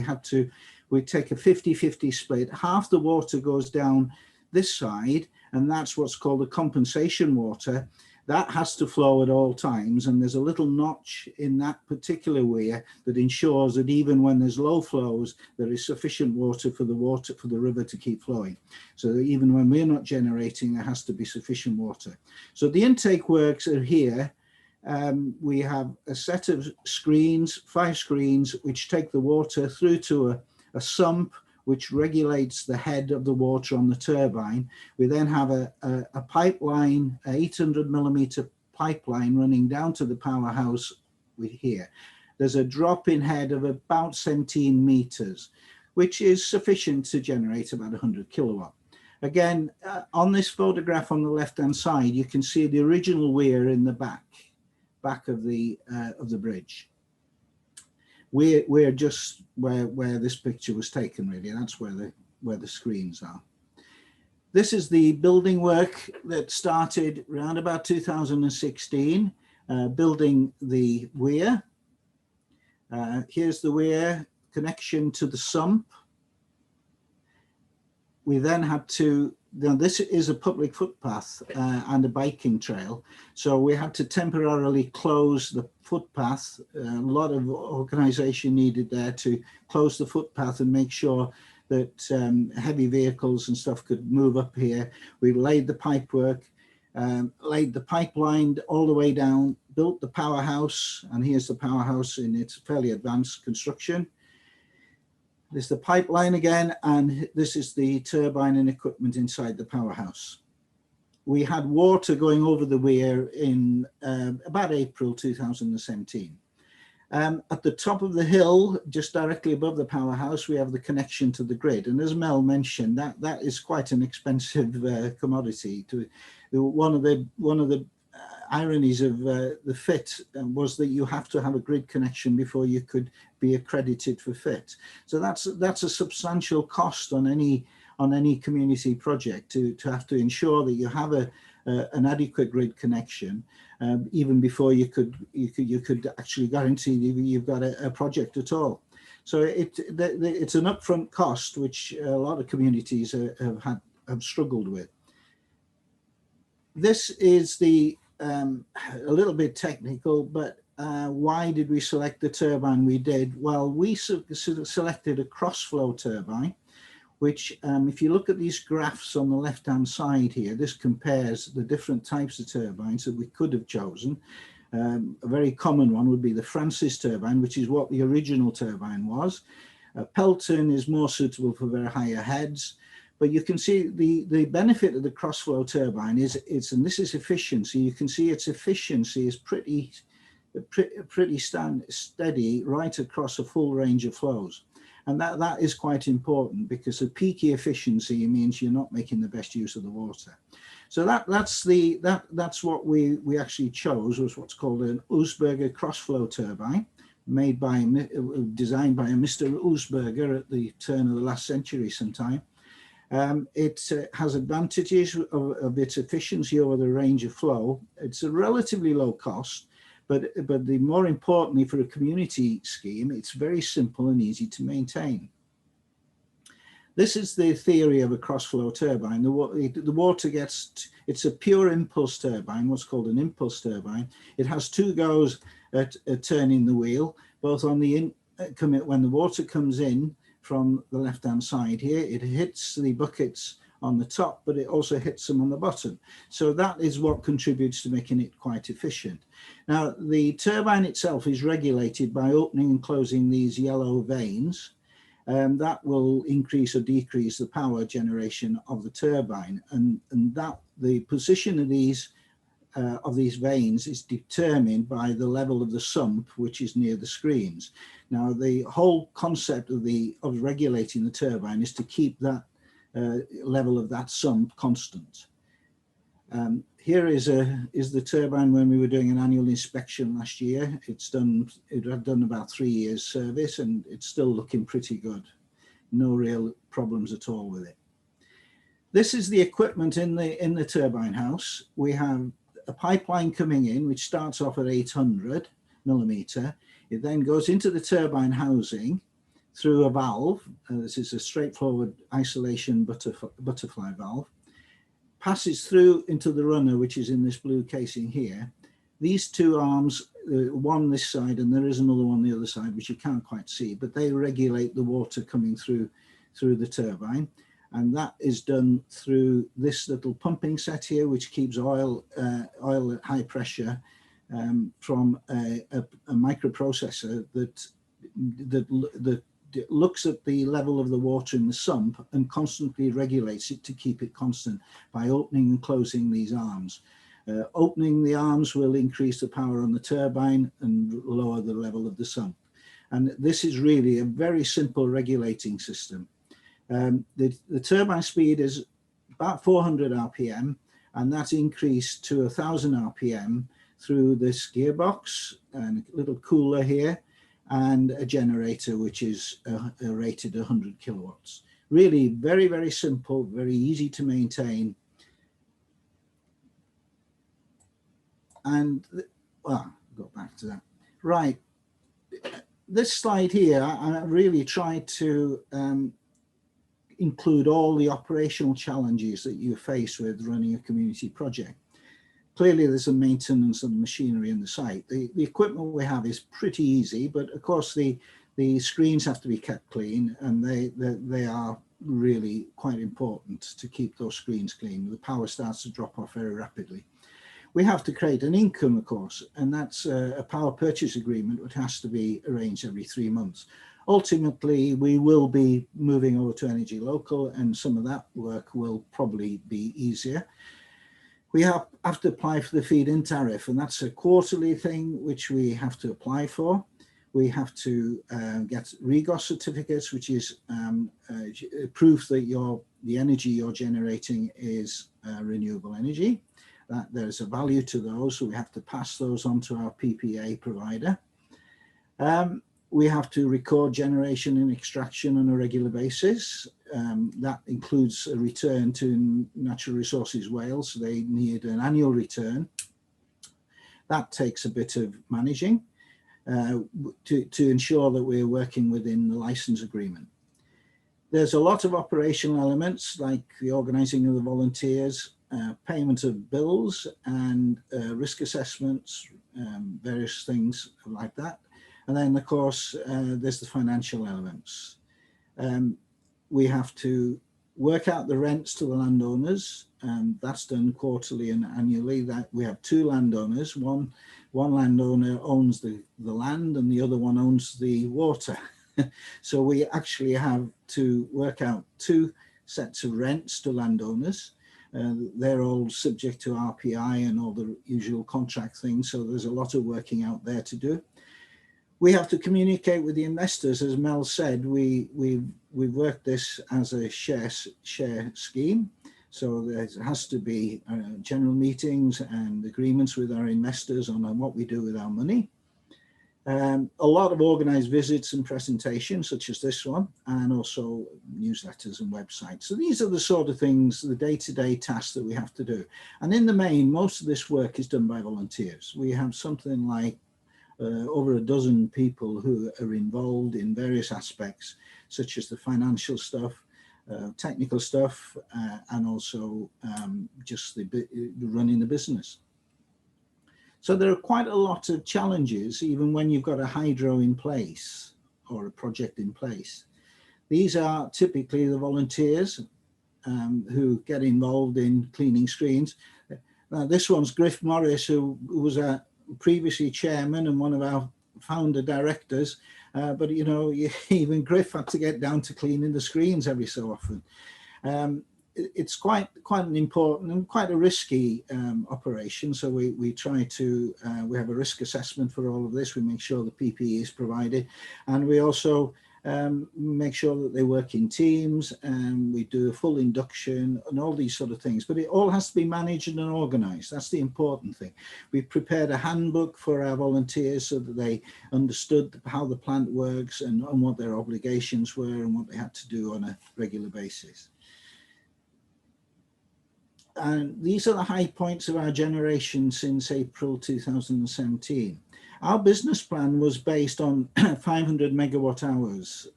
take a 50-50 split. Half the water goes down this side, and that's what's called the compensation water. That has to flow at all times, and there's a little notch in that particular weir that ensures that even when there's low flows, there is sufficient water for the river to keep flowing. So that even when we're not generating, there has to be sufficient water. So the intake works are here. We have a set of screens, 5 screens, which take the water through to a sump, which regulates the head of the water on the turbine. We then have a pipeline, 800 millimeter pipeline running down to the powerhouse here. There's a drop-in head of about 17 meters, which is sufficient to generate about 100 kilowatt. Again, on this photograph on the left-hand side, you can see the original weir in the back of the bridge. We're just where this picture was taken, really. That's where the screens are. This is the building work that started around about 2016, building the weir. Here's the weir connection to the sump. We then had to, now this is a public footpath and a biking trail. So we had to temporarily close the footpath. A lot of organisation needed there to close the footpath and make sure that heavy vehicles and stuff could move up here. We laid the pipework, laid the pipeline all the way down, built the powerhouse, and here's the powerhouse in its fairly advanced construction. This is the pipeline again, and this is the turbine and equipment inside the powerhouse. We had water going over the weir in about April 2017. At the top of the hill, just directly above the powerhouse, we have the connection to the grid. And as Mel mentioned, that is quite an expensive commodity. One of the ironies of the FIT was that you have to have a grid connection before you could be accredited for FIT. So that's a substantial cost on any community project to have to ensure that you have an adequate grid connection even before you could actually guarantee you've got a project at all. So it's an upfront cost which a lot of communities have struggled with. This is a little bit technical, but why did we select the turbine we did? Well, we selected a cross-flow turbine, which if you look at these graphs on the left-hand side here, this compares the different types of turbines that we could have chosen. A very common one would be the Francis turbine, which is what the original turbine was. Pelton is more suitable for very higher heads, but you can see the benefit of the cross-flow turbine is and this is efficiency. You can see its efficiency is pretty steady right across a full range of flows. And that is quite important, because the peaky efficiency means you're not making the best use of the water. So that's what we actually chose, was what's called an Usberger cross-flow turbine, designed by a Mr. Usberger at the turn of the last century sometime. It has advantages of its efficiency over the range of flow. It's a relatively low cost, but the more importantly for a community scheme, it's very simple and easy to maintain. This is the theory of a cross-flow turbine. The water it's a pure impulse turbine, what's called an impulse turbine. It has two goes at turning the wheel, both on when the water comes in from the left-hand side here, it hits the buckets on the top, but it also hits them on the bottom. So that is what contributes to making it quite efficient. Now, the turbine itself is regulated by opening and closing these yellow vanes. That will increase or decrease the power generation of the turbine, and that the position of these vanes is determined by the level of the sump, which is near the screens. Now, the whole concept of regulating the turbine is to keep that level of that sump constant. Here is the turbine when we were doing an annual inspection last year. It had done about 3 years service, and it's still looking pretty good. No real problems at all with it. This is the equipment in the turbine house. We have a pipeline coming in, which starts off at 800 millimeter. It then goes into the turbine housing through a valve. This is a straightforward isolation butterfly valve. Passes through into the runner, which is in this blue casing here. These two arms, one this side and there is another one on the other side, which you can't quite see, but they regulate the water coming through the turbine. And that is done through this little pumping set here, which keeps oil at high pressure from a microprocessor that looks at the level of the water in the sump and constantly regulates it to keep it constant by opening and closing these arms. Opening the arms will increase the power on the turbine and lower the level of the sump. And this is really a very simple regulating system. The turbine speed is about 400 RPM, and that's increased to 1000 RPM through this gearbox and a little cooler here, and a generator which is rated 100 kilowatts. Really very, very simple, very easy to maintain. And, well, go back to that. Right, this slide here, I really tried to include all the operational challenges that you face with running a community project. Clearly, there's a maintenance of the machinery in the site. The equipment we have is pretty easy, but of course the screens have to be kept clean, and they are really quite important to keep those screens clean. The power starts to drop off very rapidly. We have to create an income, of course, and that's a power purchase agreement which has to be arranged every 3 months. Ultimately, we will be moving over to Energy Local, and some of that work will probably be easier. We have to apply for the feed-in tariff, and that's a quarterly thing which we have to apply for. We have to get REGOS certificates, which is proof that the energy you're generating is renewable energy. That there's a value to those, so we have to pass those on to our PPA provider. We have to record generation and extraction on a regular basis. That includes a return to Natural Resources Wales. They need an annual return. That takes a bit of managing to ensure that we're working within the license agreement. There's a lot of operational elements like the organising of the volunteers, payment of bills and risk assessments, various things like that. And then, of course, there's the financial elements. We have to work out the rents to the landowners, and that's done quarterly and annually. That we have two landowners. One landowner owns the land and the other one owns the water. So we actually have to work out two sets of rents to landowners. They're all subject to RPI and all the usual contract things. So there's a lot of working out there to do. We have to communicate with the investors. As Mel said, we've worked this as a share scheme. So there has to be general meetings and agreements with our investors on what we do with our money. A lot of organized visits and presentations such as this one, and also newsletters and websites. So these are the sort of things, the day-to-day tasks that we have to do. And in the main, most of this work is done by volunteers. We have something like over a dozen people who are involved in various aspects, such as the financial stuff, technical stuff, and also just the running the business. So there are quite a lot of challenges, even when you've got a hydro in place or a project in place. These are typically the volunteers who get involved in cleaning screens. This one's Griff Morris, who was previously chairman and one of our founder directors. But, you know, even Griff had to get down to cleaning the screens every so often. It's quite an important and quite a risky operation. So we try to, we have a risk assessment for all of this. We make sure the PPE is provided, and we also make sure that they work in teams, and we do a full induction and all these sort of things. But it all has to be managed and organized. That's the important thing. We prepared a handbook for our volunteers so that they understood how the plant works and what their obligations were and what they had to do on a regular basis. And these are the high points of our generation since April 2017. Our business plan was based on 500 megawatt hours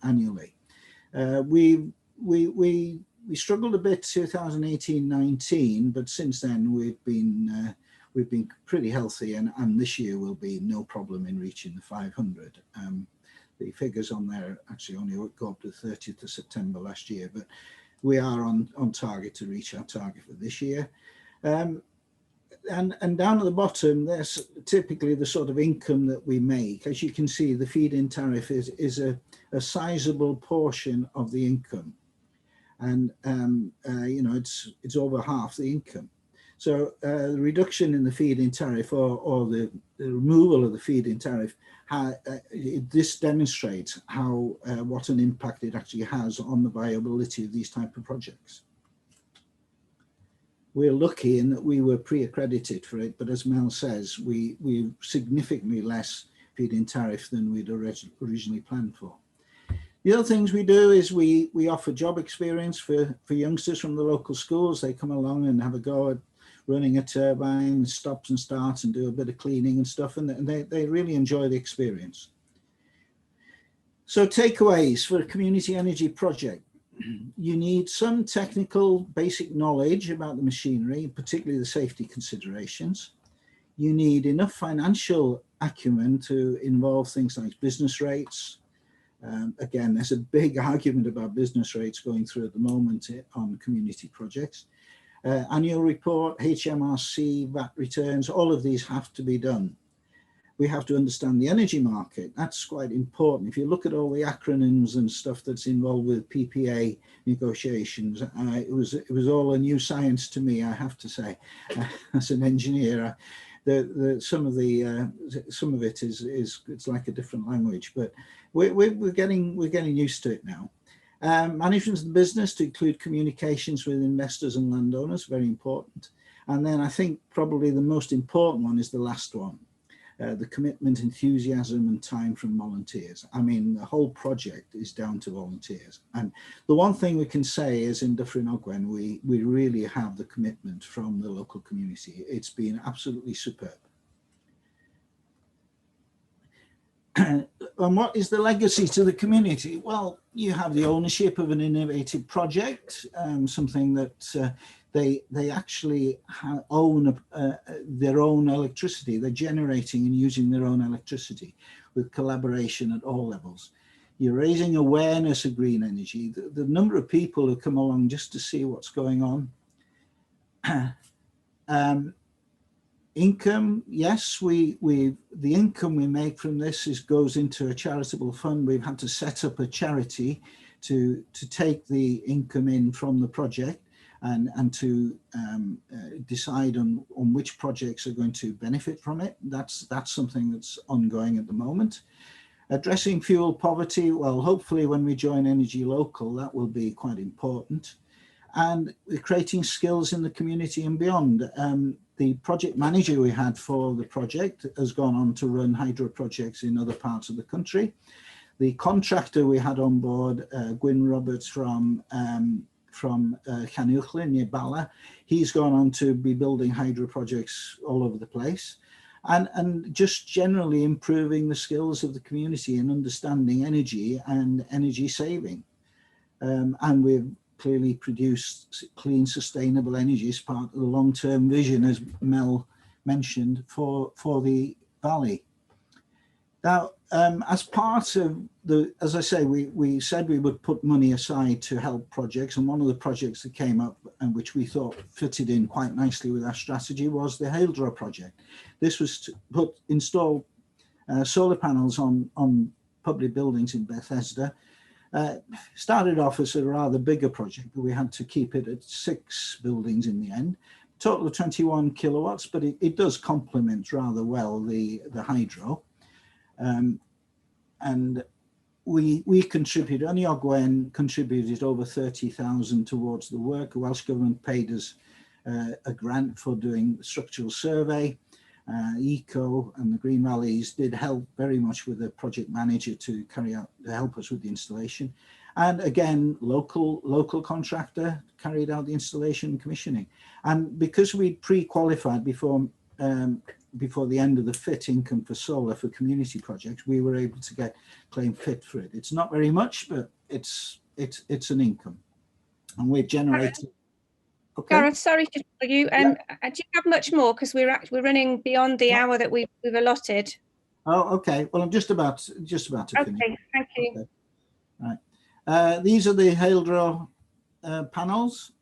annually. We struggled a bit 2018-19, but since then we've been pretty healthy, and this year will be no problem in reaching the 500. The figures on there actually only go up to 30th of September last year, but we are on target to reach our target for this year. And down at the bottom, there's typically the sort of income that we make. As you can see, the feed-in tariff is a sizable portion of the income. And, you know, it's over half the income. So the reduction in the feed-in tariff or the removal of the feed-in tariff, this demonstrates how what an impact it actually has on the viability of these type of projects. We're lucky in that we were pre-accredited for it, but as Mel says, we significantly less feed-in tariff than we'd originally planned for. The other things we do is we offer job experience for youngsters from the local schools. They come along and have a go at running a turbine, stops and starts, and do a bit of cleaning and stuff, and they really enjoy the experience. So takeaways for a community energy project. You need some technical basic knowledge about the machinery, particularly the safety considerations. You need enough financial acumen to involve things like business rates. Again, there's a big argument about business rates going through at the moment on community projects. Annual report, HMRC, VAT returns, all of these have to be done. We have to understand the energy market. That's quite important. If you look at all the acronyms and stuff that's involved with PPA negotiations, it was all a new science to me, I have to say. As an engineer, some of it is it's like a different language, but we're getting used to it now. Management of the business to include communications with investors and landowners, very important. And then I think probably the most important one is the last one, the commitment, enthusiasm and time from volunteers. I mean, the whole project is down to volunteers. And the one thing we can say is in Dyffryn Ogwen, we really have the commitment from the local community. It's been absolutely superb. what is the legacy to the community? Well, you have the ownership of an innovative project, something that they actually own their own electricity. They're generating and using their own electricity with collaboration at all levels. You're raising awareness of green energy. The number of people who come along just to see what's going on. Income, yes, the income we make from this goes into a charitable fund. We've had to set up a charity to take the income in from the project and to decide on which projects are going to benefit from it. That's something that's ongoing at the moment. Addressing fuel poverty, well, hopefully when we join Energy Local, that will be quite important. And we're creating skills in the community and beyond. The project manager we had for the project has gone on to run hydro projects in other parts of the country. The contractor we had on board, Gwyn Roberts from Llanuwchllyn near Bala, he's gone on to be building hydro projects all over the place. And just generally improving the skills of the community and understanding energy and energy saving. And we've clearly produced clean, sustainable energy as part of the long-term vision, as Mel mentioned, for the Valley. Now, as part of as I say, we said we would put money aside to help projects, and one of the projects that came up and which we thought fitted in quite nicely with our strategy was the Haildra project. This was to install solar panels on public buildings in Bethesda. Started off as a rather bigger project, but we had to keep it at 6 buildings in the end. Total of 21 kilowatts, but it does complement rather well the hydro. And we contributed, Only Ogwen contributed over 30,000 towards the work. The Welsh Government paid us a grant for doing the structural survey. ECO and the Green Valleys did help very much with the project manager to help us with the installation. And again, local contractor carried out the installation and commissioning. And because we'd pre-qualified before the end of the FIT income for solar for community projects, we were able to claim FIT for it. It's not very much, but it's an income, and we're generating. Okay.
Gareth, sorry to tell you. Do you have much more? Because we're running beyond the hour that we've allotted.
Oh, okay. Well, I'm just about to finish.
Okay, thank you.
Okay. Right. These are the Haildra panels.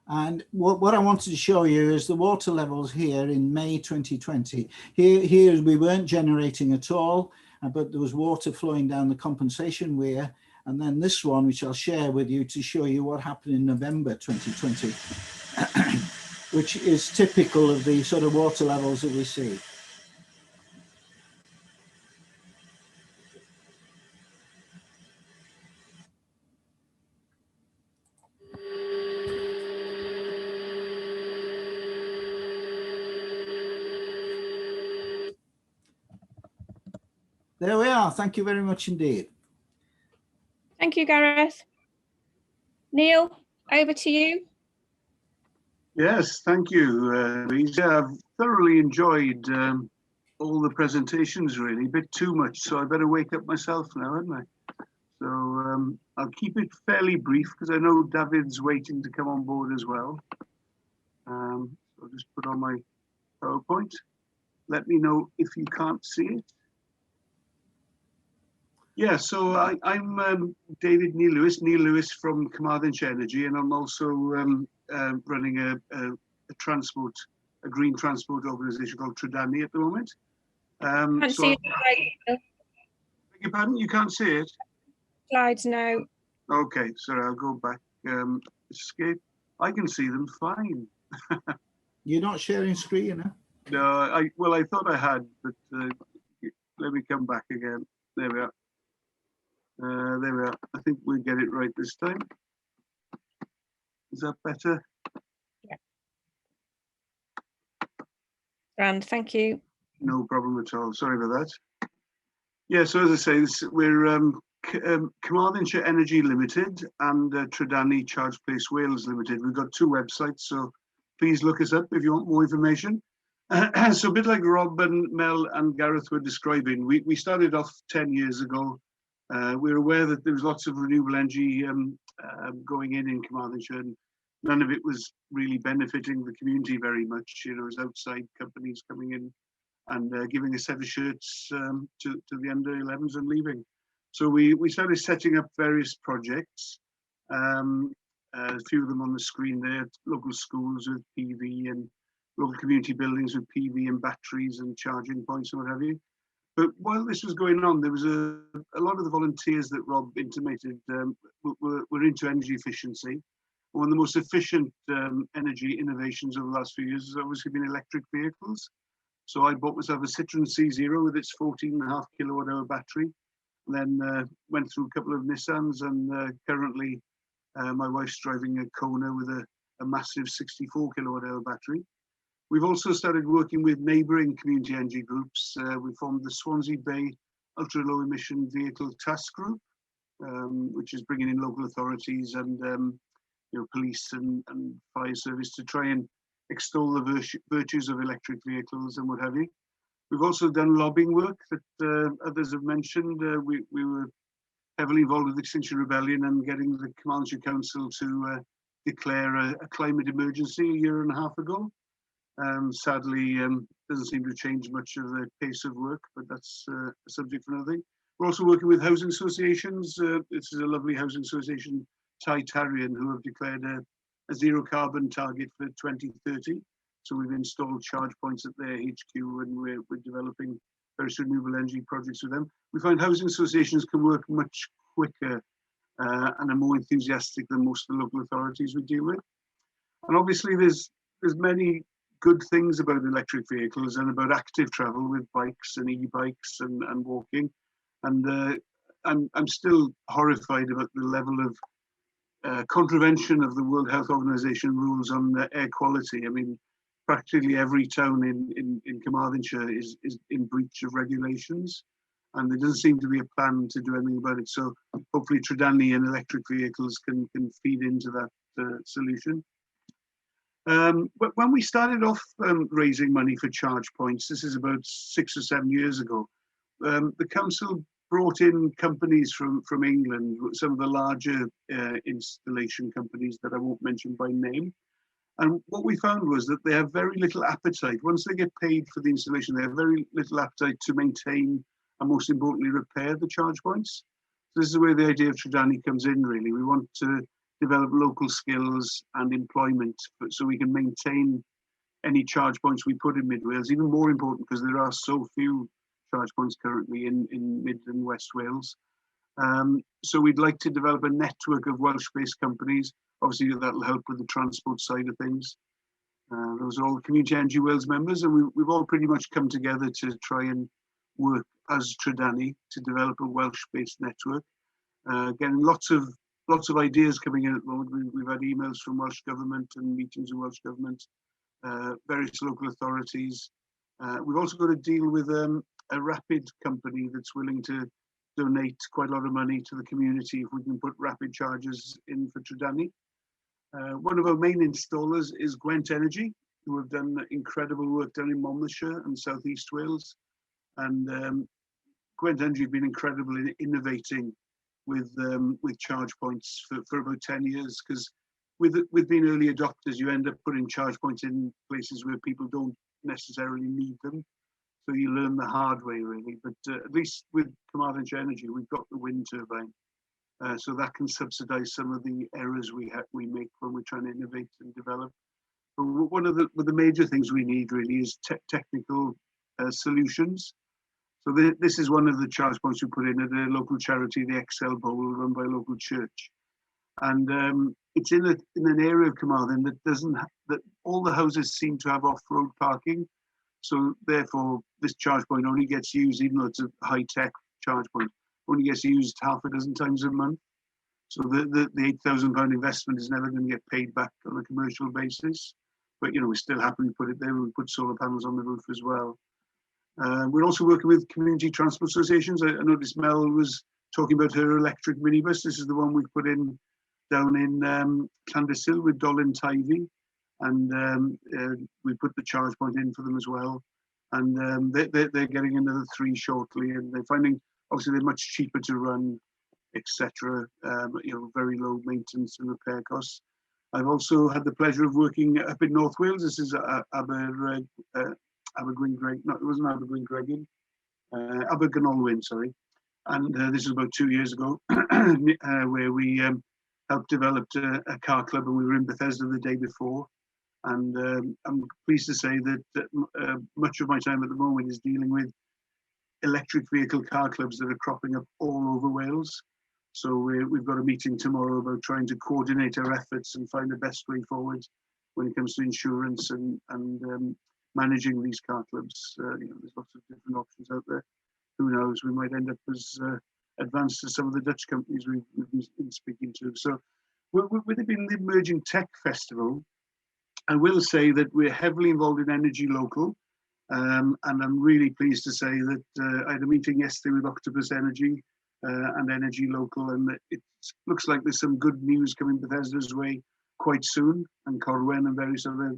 And what I wanted to show you is the water levels here in May 2020. Here we weren't generating at all, but there was water flowing down the compensation weir. And then this one, which I'll share with you to show you what happened in November 2020, which is typical of the sort of water levels that we see. There we are. Thank you very much indeed.
Thank you, Gareth. Neil, over to you.
Yes, thank you, Louise. I've thoroughly enjoyed all the presentations, really. A bit too much, so I better wake up myself now, haven't I? So I'll keep it fairly brief because I know David's waiting to come on board as well. So I'll just put on my PowerPoint. Let me know if you can't see it. Yeah, so I'm David Neil Lewis from Carmarthenshire Energy, and I'm also running a green transport organisation called Tridani at the moment.
Can't
so
see the slides.
Beg your pardon, you can't see it?
Slides, no.
Okay, sorry, I'll go back. Escape. I can see them fine.
You're not sharing screen, huh?
No, well, I thought I had, but let me come back again. There we are. There we are. I think we'll get it right this time. Is that better?
Yeah. Grand, thank you.
No problem at all. Sorry about that. Yeah, so as I say, we're Carmarthenshire Energy Limited and Tridani Charge Place Wales Limited. We've got 2 websites, so please look us up if you want more information. So a bit like Rob and Mel and Gareth were describing, we started off 10 years ago. We were aware that there was lots of renewable energy going in Carmarthenshire, and none of it was really benefiting the community very much. You know, it was outside companies coming in and giving a set of shirts to the under 11s and leaving. So we started setting up various projects. A few of them on the screen there, local schools with PV and local community buildings with PV and batteries and charging points and what have you. But while this was going on, there was a lot of the volunteers that Rob intimated were into energy efficiency. One of the most efficient energy innovations over the last few years has obviously been electric vehicles. So I bought myself a Citroen C0 with its 14.5 kilowatt hour battery, and then went through a couple of Nissans, and currently my wife's driving a Kona with a massive 64 kilowatt hour battery. We've also started working with neighbouring community energy groups. We formed the Swansea Bay Ultra Low Emission Vehicle Task Group, which is bringing in local authorities and police and fire service to try and extol the virtues of electric vehicles and what have you. We've also done lobbying work that others have mentioned. We were heavily involved with Extinction Rebellion and getting the Carmarthenshire Council to declare a climate emergency a year and a half ago. Sadly, doesn't seem to change much of the pace of work, but that's a subject for another thing. We're also working with housing associations. This is a lovely housing association, Titarian, who have declared a zero carbon target for 2030. So we've installed charge points at their HQ, and we're developing various renewable energy projects with them. We find housing associations can work much quicker and are more enthusiastic than most of the local authorities we deal with. And obviously there's many good things about electric vehicles and about active travel with bikes and e-bikes and walking. And I'm still horrified about the level of contravention of the World Health Organization rules on air quality. I mean, practically every town in Carmarthenshire is in breach of regulations, and there doesn't seem to be a plan to do anything about it. So hopefully Tridani and electric vehicles can feed into that solution. But when we started off raising money for charge points, this is about 6 or 7 years ago, the council brought in companies from England, some of the larger installation companies that I won't mention by name. And what we found was that they have very little appetite. Once they get paid for the installation, they have very little appetite to maintain and, most importantly, repair the charge points. So this is where the idea of Tridani comes in, really. We want to develop local skills and employment so we can maintain any charge points we put in Mid Wales. Even more important, because there are so few charge points currently in Mid and West Wales. So we'd like to develop a network of Welsh-based companies. Obviously, that'll help with the transport side of things. Those are all Community Energy Wales members, and we've all pretty much come together to try and work as Tridani to develop a Welsh-based network. Getting lots of ideas coming in at the moment. We've had emails from Welsh Government and meetings with Welsh Government, various local authorities. We've also got to deal with a rapid company that's willing to donate quite a lot of money to the community if we can put rapid chargers in for Tridani. One of our main installers is Gwent Energy, who have done incredible work down in Monmouthshire and South East Wales. And Gwent Energy have been incredible in innovating with charge points for about 10 years, because with being early adopters, you end up putting charge points in places where people don't necessarily need them. So you learn the hard way, really. But at least with Carmarthenshire Energy, we've got the wind turbine. So that can subsidise some of the errors we make when we're trying to innovate and develop. But one of the major things we need really is technical solutions. So this is one of the charge points we put in at a local charity, the Excel Bowl, run by a local church. And it's in an area of Carmarthen that all the houses seem to have off-road parking. So therefore, this charge point only gets used, even though it's a high-tech charge point, only gets used half a dozen times a month. So the £8,000 investment is never going to get paid back on a commercial basis. But we're still happy to put it there. We put solar panels on the roof as well. We're also working with community transport associations. I noticed Mel was talking about her electric minibus. This is the one we put in down in Llandyssil with Dolin Tywey. and we put the charge point in for them as well. And they're getting another 3 shortly, and they're finding obviously they're much cheaper to run, etc. Very low maintenance and repair costs. I've also had the pleasure of working up in North Wales. This is Abergwyn Greg. No, it wasn't Abergwyn Gregin. Abergynolwyn, sorry. And this is about 2 years ago, where we helped develop a car club, and we were in Bethesda the day before. And I'm pleased to say that much of my time at the moment is dealing with electric vehicle car clubs that are cropping up all over Wales. So we've got a meeting tomorrow about trying to coordinate our efforts and find the best way forward when it comes to insurance and managing these car clubs. There's lots of different options out there. Who knows, we might end up as advanced as some of the Dutch companies we've been speaking to. So with it being the Emerging Tech Festival, I will say that we're heavily involved in Energy Local. And I'm really pleased to say that I had a meeting yesterday with Octopus Energy and Energy Local, and it looks like there's some good news coming Bethesda's way quite soon, and Corwen and various other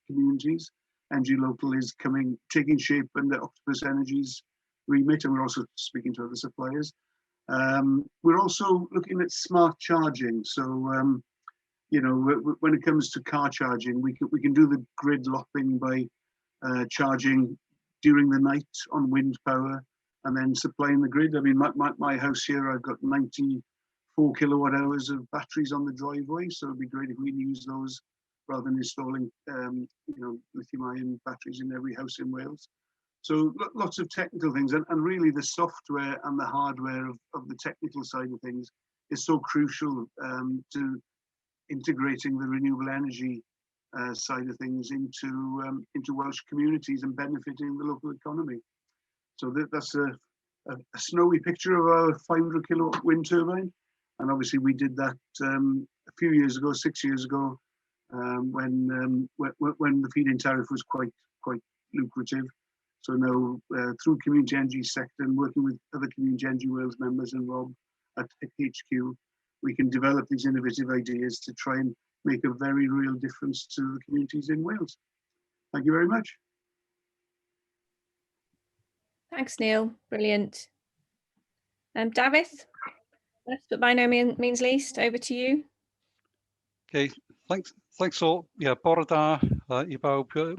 communities. Energy Local is taking shape under Octopus Energy's remit, and we're also speaking to other suppliers. We're also looking at smart charging. So, when it comes to car charging, we can do the grid lopping by charging during the night on wind power and then supplying the grid. I mean, my house here, I've got 94 kilowatt hours of batteries on the driveway, so it'd be great if we can use those rather than installing, lithium-ion batteries in every house in Wales. So lots of technical things, and really the software and the hardware of the technical side of things is so crucial to integrating the renewable energy side of things into Welsh communities and benefiting the local economy. So that's a snowy picture of our 500 kilowatt wind turbine, and obviously we did that a few years ago, 6 years ago, when the feed-in tariff was quite lucrative. So now through Community Energy sector and working with other Community Energy Wales members and Rob at HQ, we can develop these innovative ideas to try and make a very real difference to the communities in Wales. Thank you very much.
Thanks, Neil. Brilliant. Davith, last but by no means least, over to you.
Okay, thanks all. Yeah, bore da,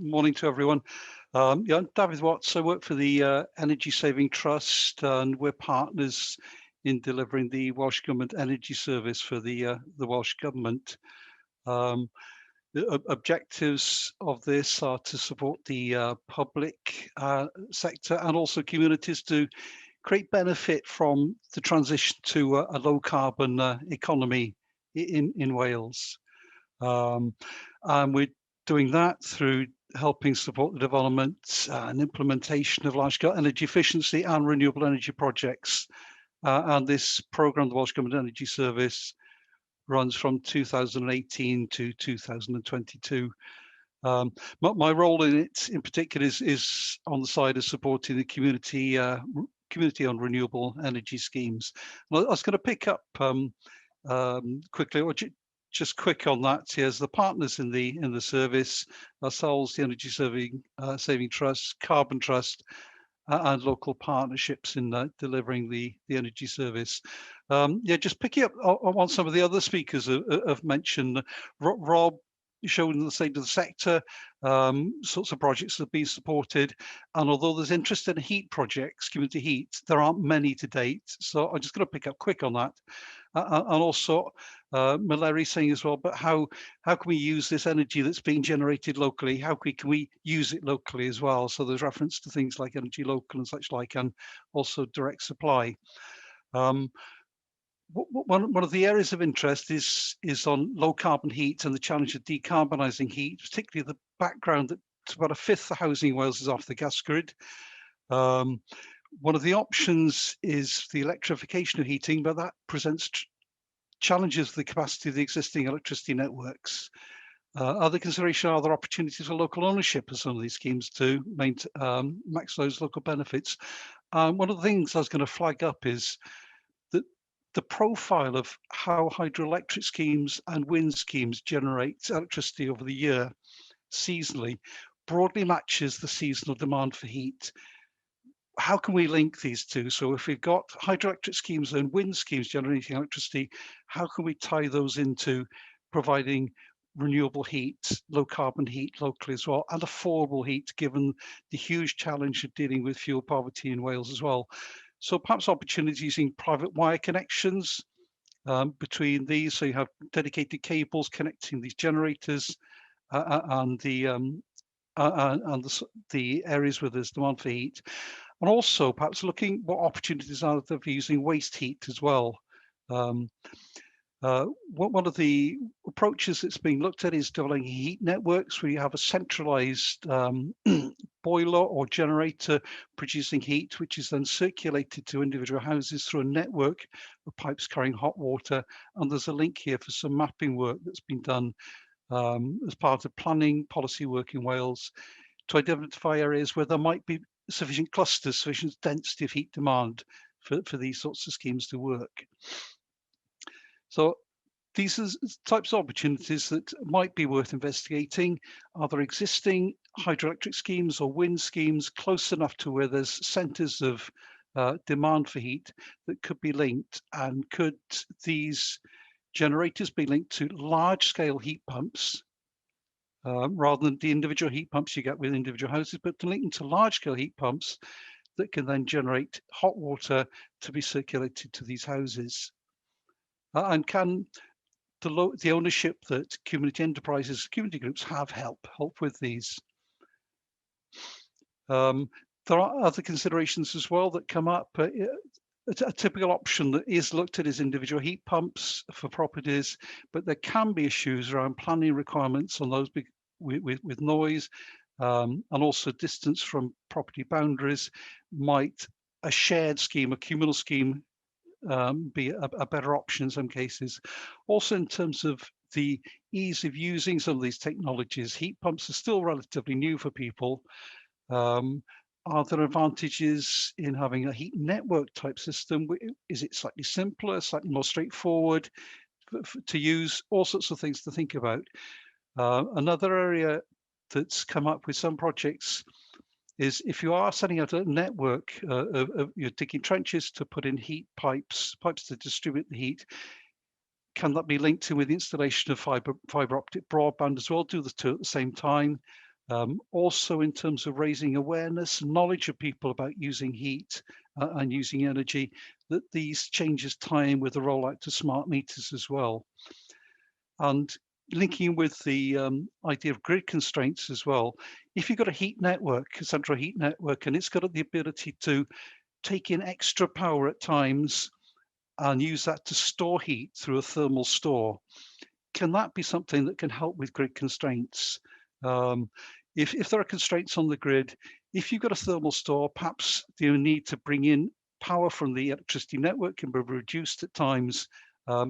morning to everyone. Yeah, I'm David Watts. I work for the Energy Saving Trust, and we're partners in delivering the Welsh Government Energy Service for the Welsh Government. The objectives of this are to support the public sector and also communities to create benefit from the transition to a low carbon economy in Wales. And we're doing that through helping support the development and implementation of large-scale energy efficiency and renewable energy projects. And this programme, the Welsh Government Energy Service, runs from 2018 to 2022. My role in it, in particular, is on the side of supporting the community on renewable energy schemes. Well, I was going to pick up quickly, or just quick on that. Here's the partners in the service: ourselves, the Energy Saving Trust, Carbon Trust, and local partnerships in delivering the energy service. Yeah, just picking up on what some of the other speakers have mentioned. Rob showing the state of the sector, sorts of projects that have been supported, and although there's interest in heat projects, community heat, there aren't many to date. So I'm just going to pick up quick on that. And also Mallory saying as well, but how can we use this energy that's being generated locally? How can we use it locally as well? So there's reference to things like Energy Local and such like, and also direct supply. One of the areas of interest is on low carbon heat and the challenge of decarbonising heat, particularly the background that about a fifth of housing in Wales is off the gas grid. One of the options is the electrification of heating, but that presents challenges with the capacity of the existing electricity networks. Other consideration are other opportunities for local ownership of some of these schemes to maximise local benefits. One of the things I was going to flag up is that the profile of how hydroelectric schemes and wind schemes generate electricity over the year seasonally broadly matches the seasonal demand for heat. How can we link these two? So if we've got hydroelectric schemes and wind schemes generating electricity, how can we tie those into providing renewable heat, low carbon heat locally as well, and affordable heat, given the huge challenge of dealing with fuel poverty in Wales as well? So perhaps opportunities using private wire connections between these, so you have dedicated cables connecting these generators and the areas where there's demand for heat, and also perhaps looking what opportunities are there for using waste heat as well. One of the approaches that's being looked at is developing heat networks where you have a centralized boiler or generator producing heat, which is then circulated to individual houses through a network of pipes carrying hot water. And there's a link here for some mapping work that's been done as part of planning policy work in Wales to identify areas where there might be sufficient clusters, sufficient density of heat demand for these sorts of schemes to work. So these are types of opportunities that might be worth investigating. Are there existing hydroelectric schemes or wind schemes close enough to where there's centres of demand for heat that could be linked? And could these generators be linked to large-scale heat pumps rather than the individual heat pumps you get with individual houses, but to link them to large-scale heat pumps that can then generate hot water to be circulated to these houses? And can the ownership that community enterprises, community groups have help with these? There are other considerations as well that come up. A typical option that is looked at is individual heat pumps for properties, but there can be issues around planning requirements on those with noise, and also distance from property boundaries. Might a shared scheme, a communal scheme, be a better option in some cases? Also, in terms of the ease of using some of these technologies, heat pumps are still relatively new for people. Are there advantages in having a heat network type system? Is it slightly simpler, slightly more straightforward to use? All sorts of things to think about. Another area that's come up with some projects is if you are setting out a network of you're digging trenches to put in heat pipes to distribute the heat, can that be linked in with the installation of fiber optic broadband as well? Do the two at the same time. Also, in terms of raising awareness and knowledge of people about using heat and using energy, that these changes tie in with the rollout to smart meters as well. And linking with the idea of grid constraints as well. If you've got a heat network, a central heat network, and it's got the ability to take in extra power at times and use that to store heat through a thermal store, can that be something that can help with grid constraints? If there are constraints on the grid, if you've got a thermal store, perhaps the need to bring in power from the electricity network can be reduced at times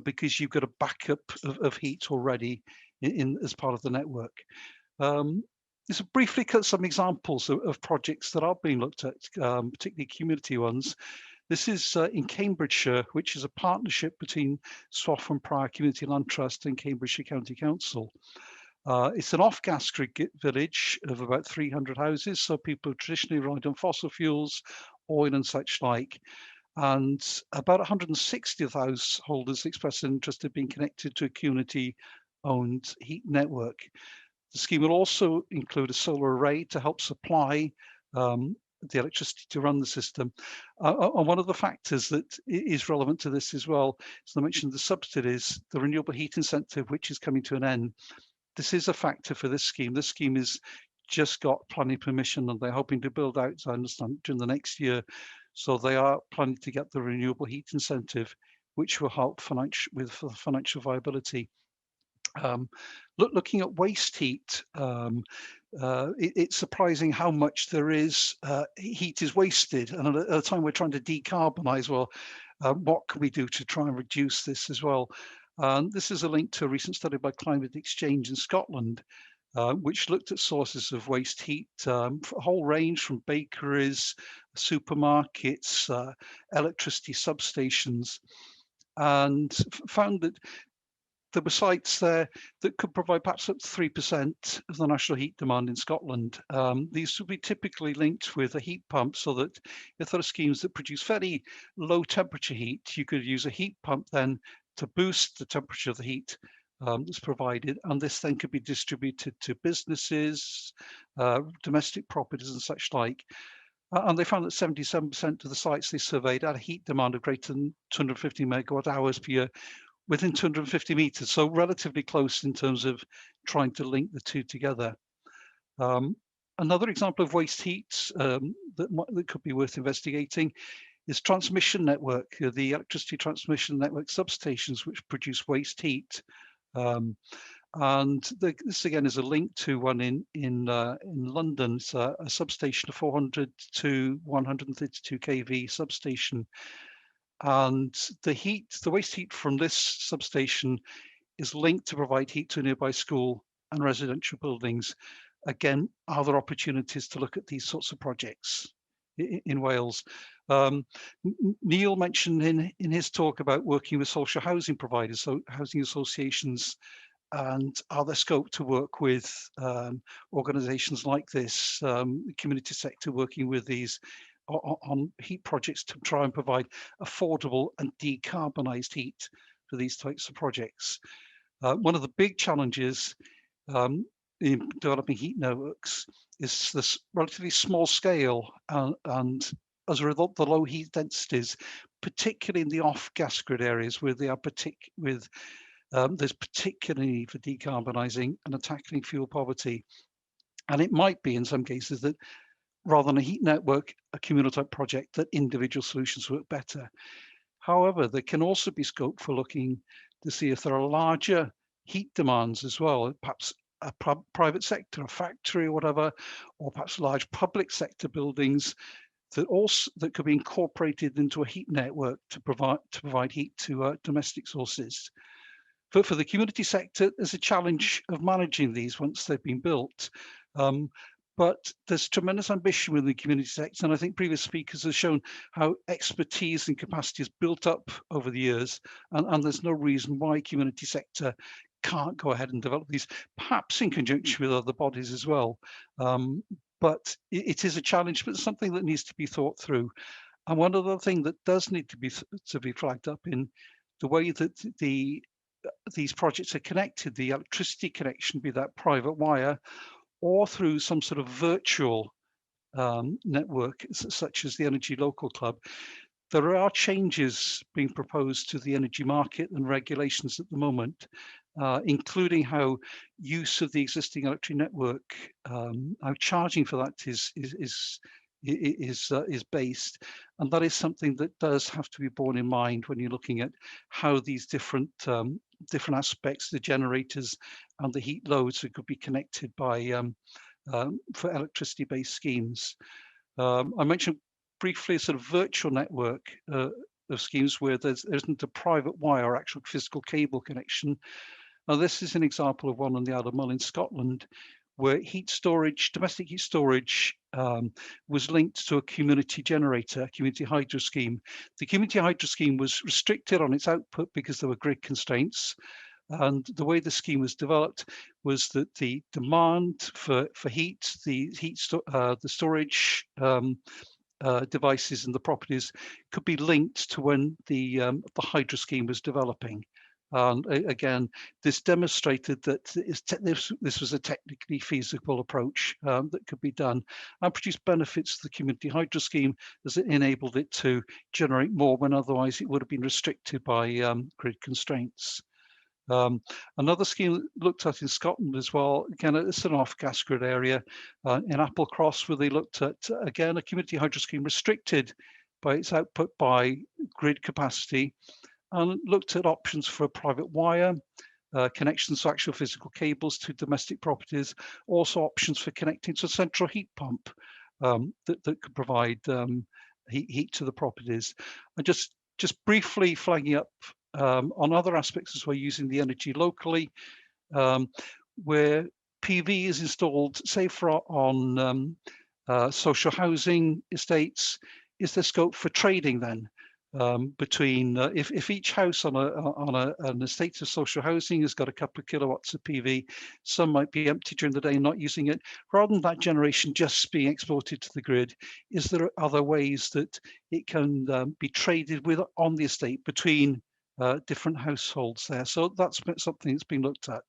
because you've got a backup of heat already as part of the network. Just briefly cut some examples of projects that are being looked at, particularly community ones. This is in Cambridgeshire, which is a partnership between Swaff and Prior Community Land Trust and Cambridgeshire County Council. It's an off-gas grid village of about 300 houses, so people who traditionally relied on fossil fuels, oil and such like, and about 160 of householders expressed an interest in being connected to a community-owned heat network. The scheme will also include a solar array to help supply the electricity to run the system. And one of the factors that is relevant to this as well, as I mentioned, the subsidies, the renewable heat incentive, which is coming to an end. This is a factor for this scheme. This scheme has just got planning permission and they're hoping to build out, as I understand, during the next year. So they are planning to get the renewable heat incentive, which will help with financial viability. Looking at waste heat, it's surprising how much there is heat is wasted, and at a time we're trying to decarbonize. Well, what can we do to try and reduce this as well? This is a link to a recent study by Climate Exchange in Scotland, which looked at sources of waste heat, a whole range from bakeries, supermarkets, electricity substations. and found that there were sites there that could provide perhaps up to 3% of the national heat demand in Scotland. These would be typically linked with a heat pump, so that if there are schemes that produce very low temperature heat, you could use a heat pump then to boost the temperature of the heat that's provided, and this then could be distributed to businesses, domestic properties and such like. And they found that 77% of the sites they surveyed had a heat demand of greater than 250 megawatt hours per year within 250 meters, so relatively close in terms of trying to link the two together. Another example of waste heat that could be worth investigating is transmission network, the electricity transmission network substations which produce waste heat. This again is a link to one in London. It's a substation, a 400 to 132 kV substation. And the waste heat from this substation is linked to provide heat to a nearby school and residential buildings. Again, are there opportunities to look at these sorts of projects in Wales? Neil mentioned in his talk about working with social housing providers, so housing associations, and are there scope to work with organisations like this, the community sector working with these on heat projects to try and provide affordable and decarbonised heat for these types of projects. One of the big challenges in developing heat networks is this relatively small scale and as a result, the low heat densities, particularly in the off-gas grid areas where they are there's particular need for decarbonising and tackling fuel poverty. And it might be in some cases that rather than a heat network, a communal type project, that individual solutions work better. However, there can also be scope for looking to see if there are larger heat demands as well, perhaps a private sector, a factory or whatever, or perhaps large public sector buildings that could be incorporated into a heat network to provide heat to domestic sources. For the community sector, there's a challenge of managing these once they've been built. But there's tremendous ambition within the community sector, and I think previous speakers have shown how expertise and capacity is built up over the years, and there's no reason why community sector can't go ahead and develop these, perhaps in conjunction with other bodies as well. But it is a challenge, but it's something that needs to be thought through. And one other thing that does need to be flagged up in the way that these projects are connected, the electricity connection, be that private wire, or through some sort of virtual network, such as the Energy Local Club, there are changes being proposed to the energy market and regulations at the moment, including how use of the existing electric network, how charging for that is based, and that is something that does have to be borne in mind when you're looking at how these different aspects, the generators and the heat loads that could be connected by for electricity-based schemes. I mentioned briefly a sort of virtual network of schemes where there isn't a private wire or actual physical cable connection. Now, this is an example of one on the Isle of Mull in Scotland, where heat storage, domestic heat storage, was linked to a community generator, community hydro scheme. The community hydro scheme was restricted on its output because there were grid constraints. And the way the scheme was developed was that the demand for heat, the storage devices and the properties could be linked to when the hydro scheme was developing. And again, this demonstrated that this was a technically feasible approach that could be done and produced benefits to the community hydro scheme as it enabled it to generate more when otherwise it would have been restricted by grid constraints. Another scheme looked at in Scotland as well, again, it's an off-gas grid area in Applecross, where they looked at, again, a community hydro scheme restricted by its output by grid capacity, and looked at options for a private wire, connections to actual physical cables to domestic properties, also options for connecting to a central heat pump that could provide heat to the properties. And just briefly flagging up on other aspects as well, using the energy locally, where PV is installed, say on social housing estates, is there scope for trading then? between if each house on an estate of social housing has got a couple of kilowatts of PV, some might be empty during the day, not using it. Rather than that generation just being exported to the grid, is there other ways that it can be traded with on the estate between different households there? So that's something that's been looked at.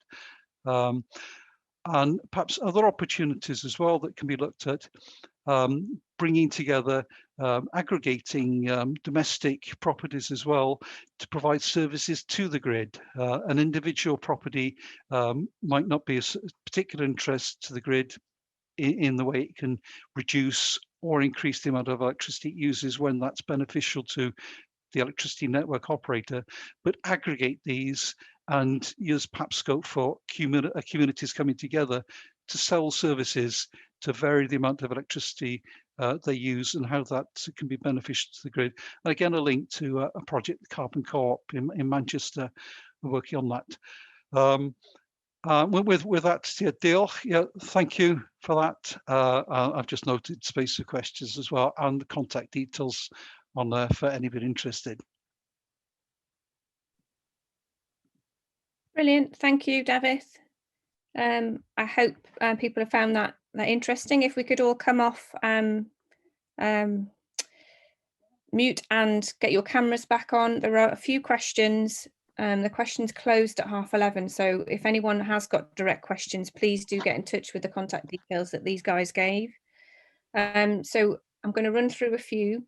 And perhaps other opportunities as well that can be looked at, bringing together, aggregating domestic properties as well to provide services to the grid. An individual property might not be a particular interest to the grid in the way it can reduce or increase the amount of electricity it uses when that's beneficial to the electricity network operator, but aggregate these and use perhaps scope for communities coming together to sell services to vary the amount of electricity they use and how that can be beneficial to the grid. And again, a link to a project, the Carbon Co-op in Manchester, we're working on that. With that, yeah, Dale, yeah, thank you for that. I've just noted space for questions as well, and the contact details on there for anybody interested.
Brilliant, thank you, David. I hope people have found that interesting. If we could all come off mute and get your cameras back on. There are a few questions. The questions closed at 11:30. So if anyone has got direct questions, please do get in touch with the contact details that these guys gave. So I'm going to run through a few.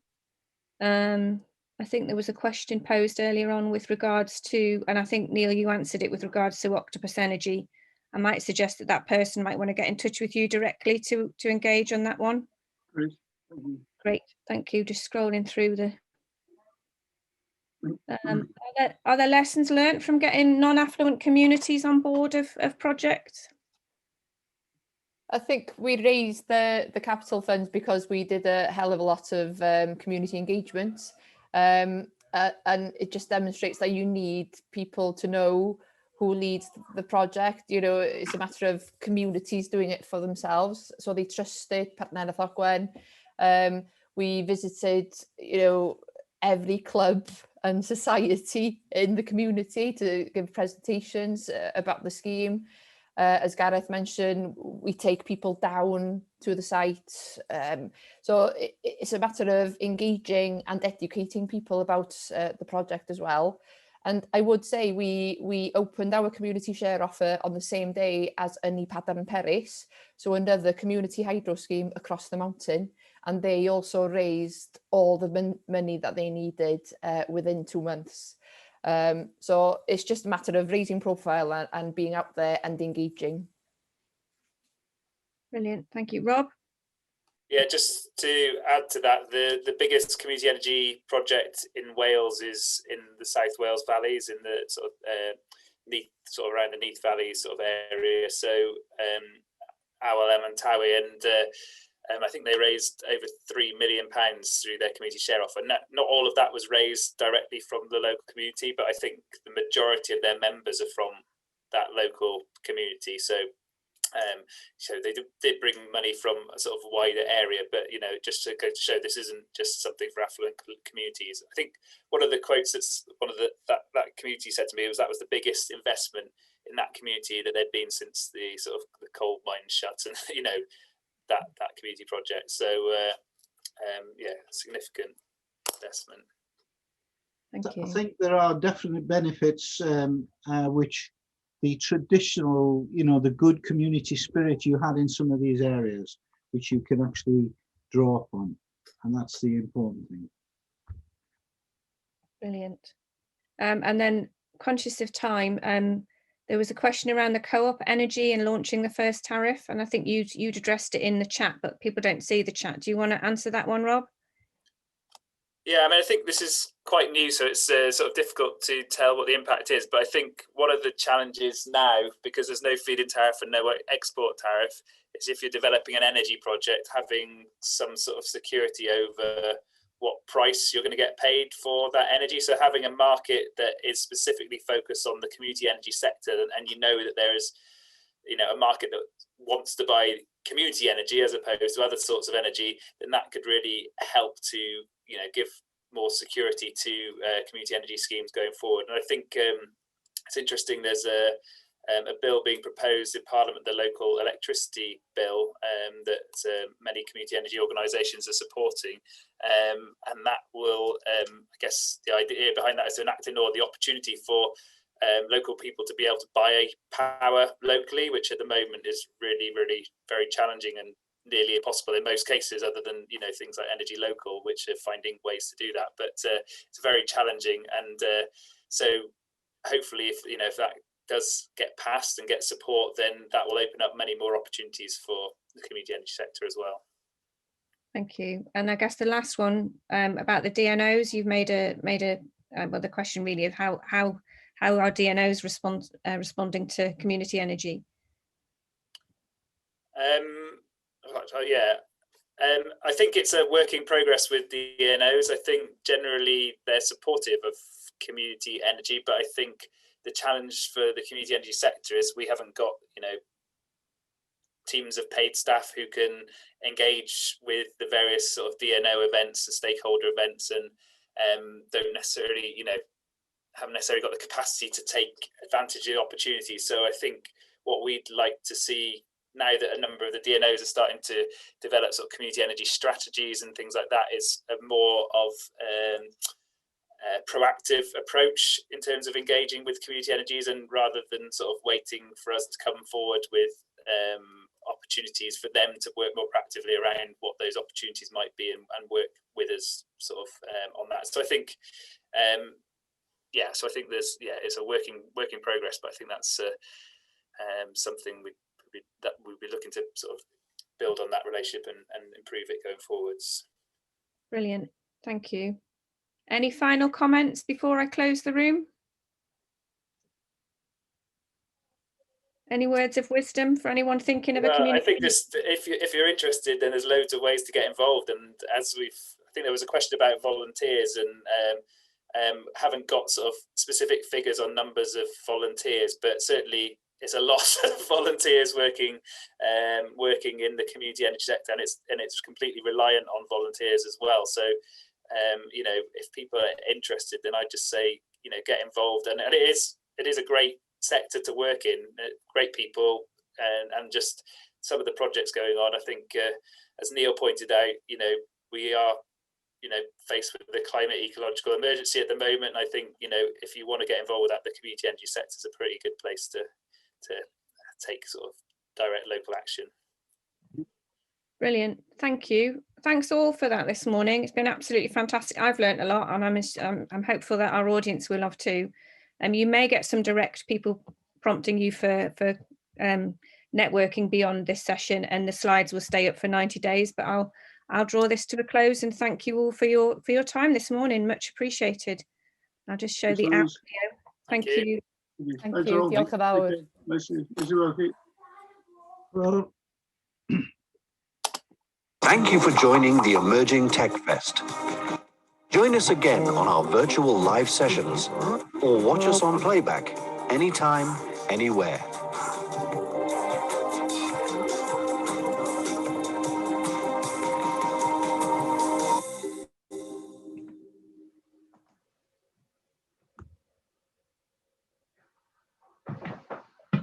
I think there was a question posed earlier on with regards to, and I think Neil, you answered it with regards to Octopus Energy. I might suggest that that person might want to get in touch with you directly to engage on that one.
Great.
Great, thank you. Just scrolling through the. Are there lessons learned from getting non-affluent communities on board of projects?
I think we raised the capital funds because we did a hell of a lot of community engagement, and it just demonstrates that you need people to know who leads the project. You know, it's a matter of communities doing it for themselves, so they trust it. Partner Ogwen. We visited, you know, every club and society in the community to give presentations about the scheme. As Gareth mentioned, we take people down to the site. So it's a matter of engaging and educating people about the project as well. And I would say we opened our community share offer on the same day as Ynni Padar and Peris, so another community hydro scheme across the mountain. And they also raised all the money that they needed within 2 months. So it's just a matter of raising profile and being out there and engaging.
Brilliant, thank you. Rob?
Yeah, just to add to that, the biggest community energy project in Wales is in the South Wales valleys, in the sort of around the Neath Valley sort of area. So Awel and Tawi, and I think they raised over £3 million through their community share offer. Not all of that was raised directly from the local community, but I think the majority of their members are from that local community. So they did bring money from a sort of wider area, but you know, just to go to show this isn't just something for affluent communities. I think one of the quotes that community said to me was that was the biggest investment in that community that there'd been since the sort of the coal mine shut, and you know, that community project. So yeah, significant investment.
Thank you.
I think there are definite benefits which the traditional, you know, the good community spirit you had in some of these areas, which you can actually draw upon, and that's the important thing.
Brilliant. And then, conscious of time, there was a question around the co-op energy and launching the first tariff, and I think you'd addressed it in the chat, but people don't see the chat. Do you want to answer that one, Rob?
Yeah, I mean, I think this is quite new, so it's sort of difficult to tell what the impact is. But I think one of the challenges now, because there's no feed-in tariff and no export tariff, is if you're developing an energy project, having some sort of security over what price you're going to get paid for that energy. So having a market that is specifically focused on the community energy sector, and you know that there is, you know, a market that wants to buy community energy as opposed to other sorts of energy, then that could really help to, you know, give more security to community energy schemes going forward. And I think it's interesting, there's a bill being proposed in Parliament, the local electricity bill, that many community energy organisations are supporting, and that will, I guess the idea behind that is to enact in law the opportunity for local people to be able to buy power locally, which at the moment is really, really very challenging and nearly impossible in most cases, other than things like Energy Local, which are finding ways to do that. But it's very challenging, and so hopefully, if that does get passed and get support, then that will open up many more opportunities for the community energy sector as well.
Thank you. And I guess the last one about the DNOs, you've made a well, the question really of how are DNOs responding to community energy?
I think it's a work in progress with DNOs. I think generally they're supportive of community energy, but I think the challenge for the community energy sector is we haven't got teams of paid staff who can engage with the various sort of DNO events and stakeholder events, and don't necessarily haven't necessarily got the capacity to take advantage of the opportunities. So I think what we'd like to see now, that a number of the DNOs are starting to develop sort of community energy strategies and things like that, is a more of proactive approach in terms of engaging with community energies, and rather than sort of waiting for us to come forward with opportunities, for them to work more proactively around what those opportunities might be, and work with us sort of on that. So I think so I think there's it's a work in progress, but I think that's something that we'll be looking to sort of build on that relationship and improve it going forwards.
Brilliant, thank you. Any final comments before I close the room? Any words of wisdom for anyone thinking of a community?
I think if you're interested, then there's loads of ways to get involved. And I think there was a question about volunteers, and haven't got sort of specific figures on numbers of volunteers, but certainly it's a lot of volunteers working in the community energy sector, and it's completely reliant on volunteers as well. So if people are interested, then I'd just say get involved, and it is a great sector to work in, great people, and just some of the projects going on. I think as Neil pointed out, we are faced with the climate ecological emergency at the moment. And I think if you want to get involved with that, the community energy sector is a pretty good place to take sort of direct local action.
Brilliant, thank you. Thanks all for that this morning. It's been absolutely fantastic. I've learned a lot, and I'm hopeful that our audience will have too. You may get some direct people prompting you for networking beyond this session, and the slides will stay up for 90 days. But I'll draw this to a close, and thank you all for your time this morning. Much appreciated. I'll just show the app video. Thank you.
Thank you. Diolch yn fawr.
Thank you for joining the Emerging Tech Fest. Join us again on our virtual live sessions, or watch us on playback anytime, anywhere.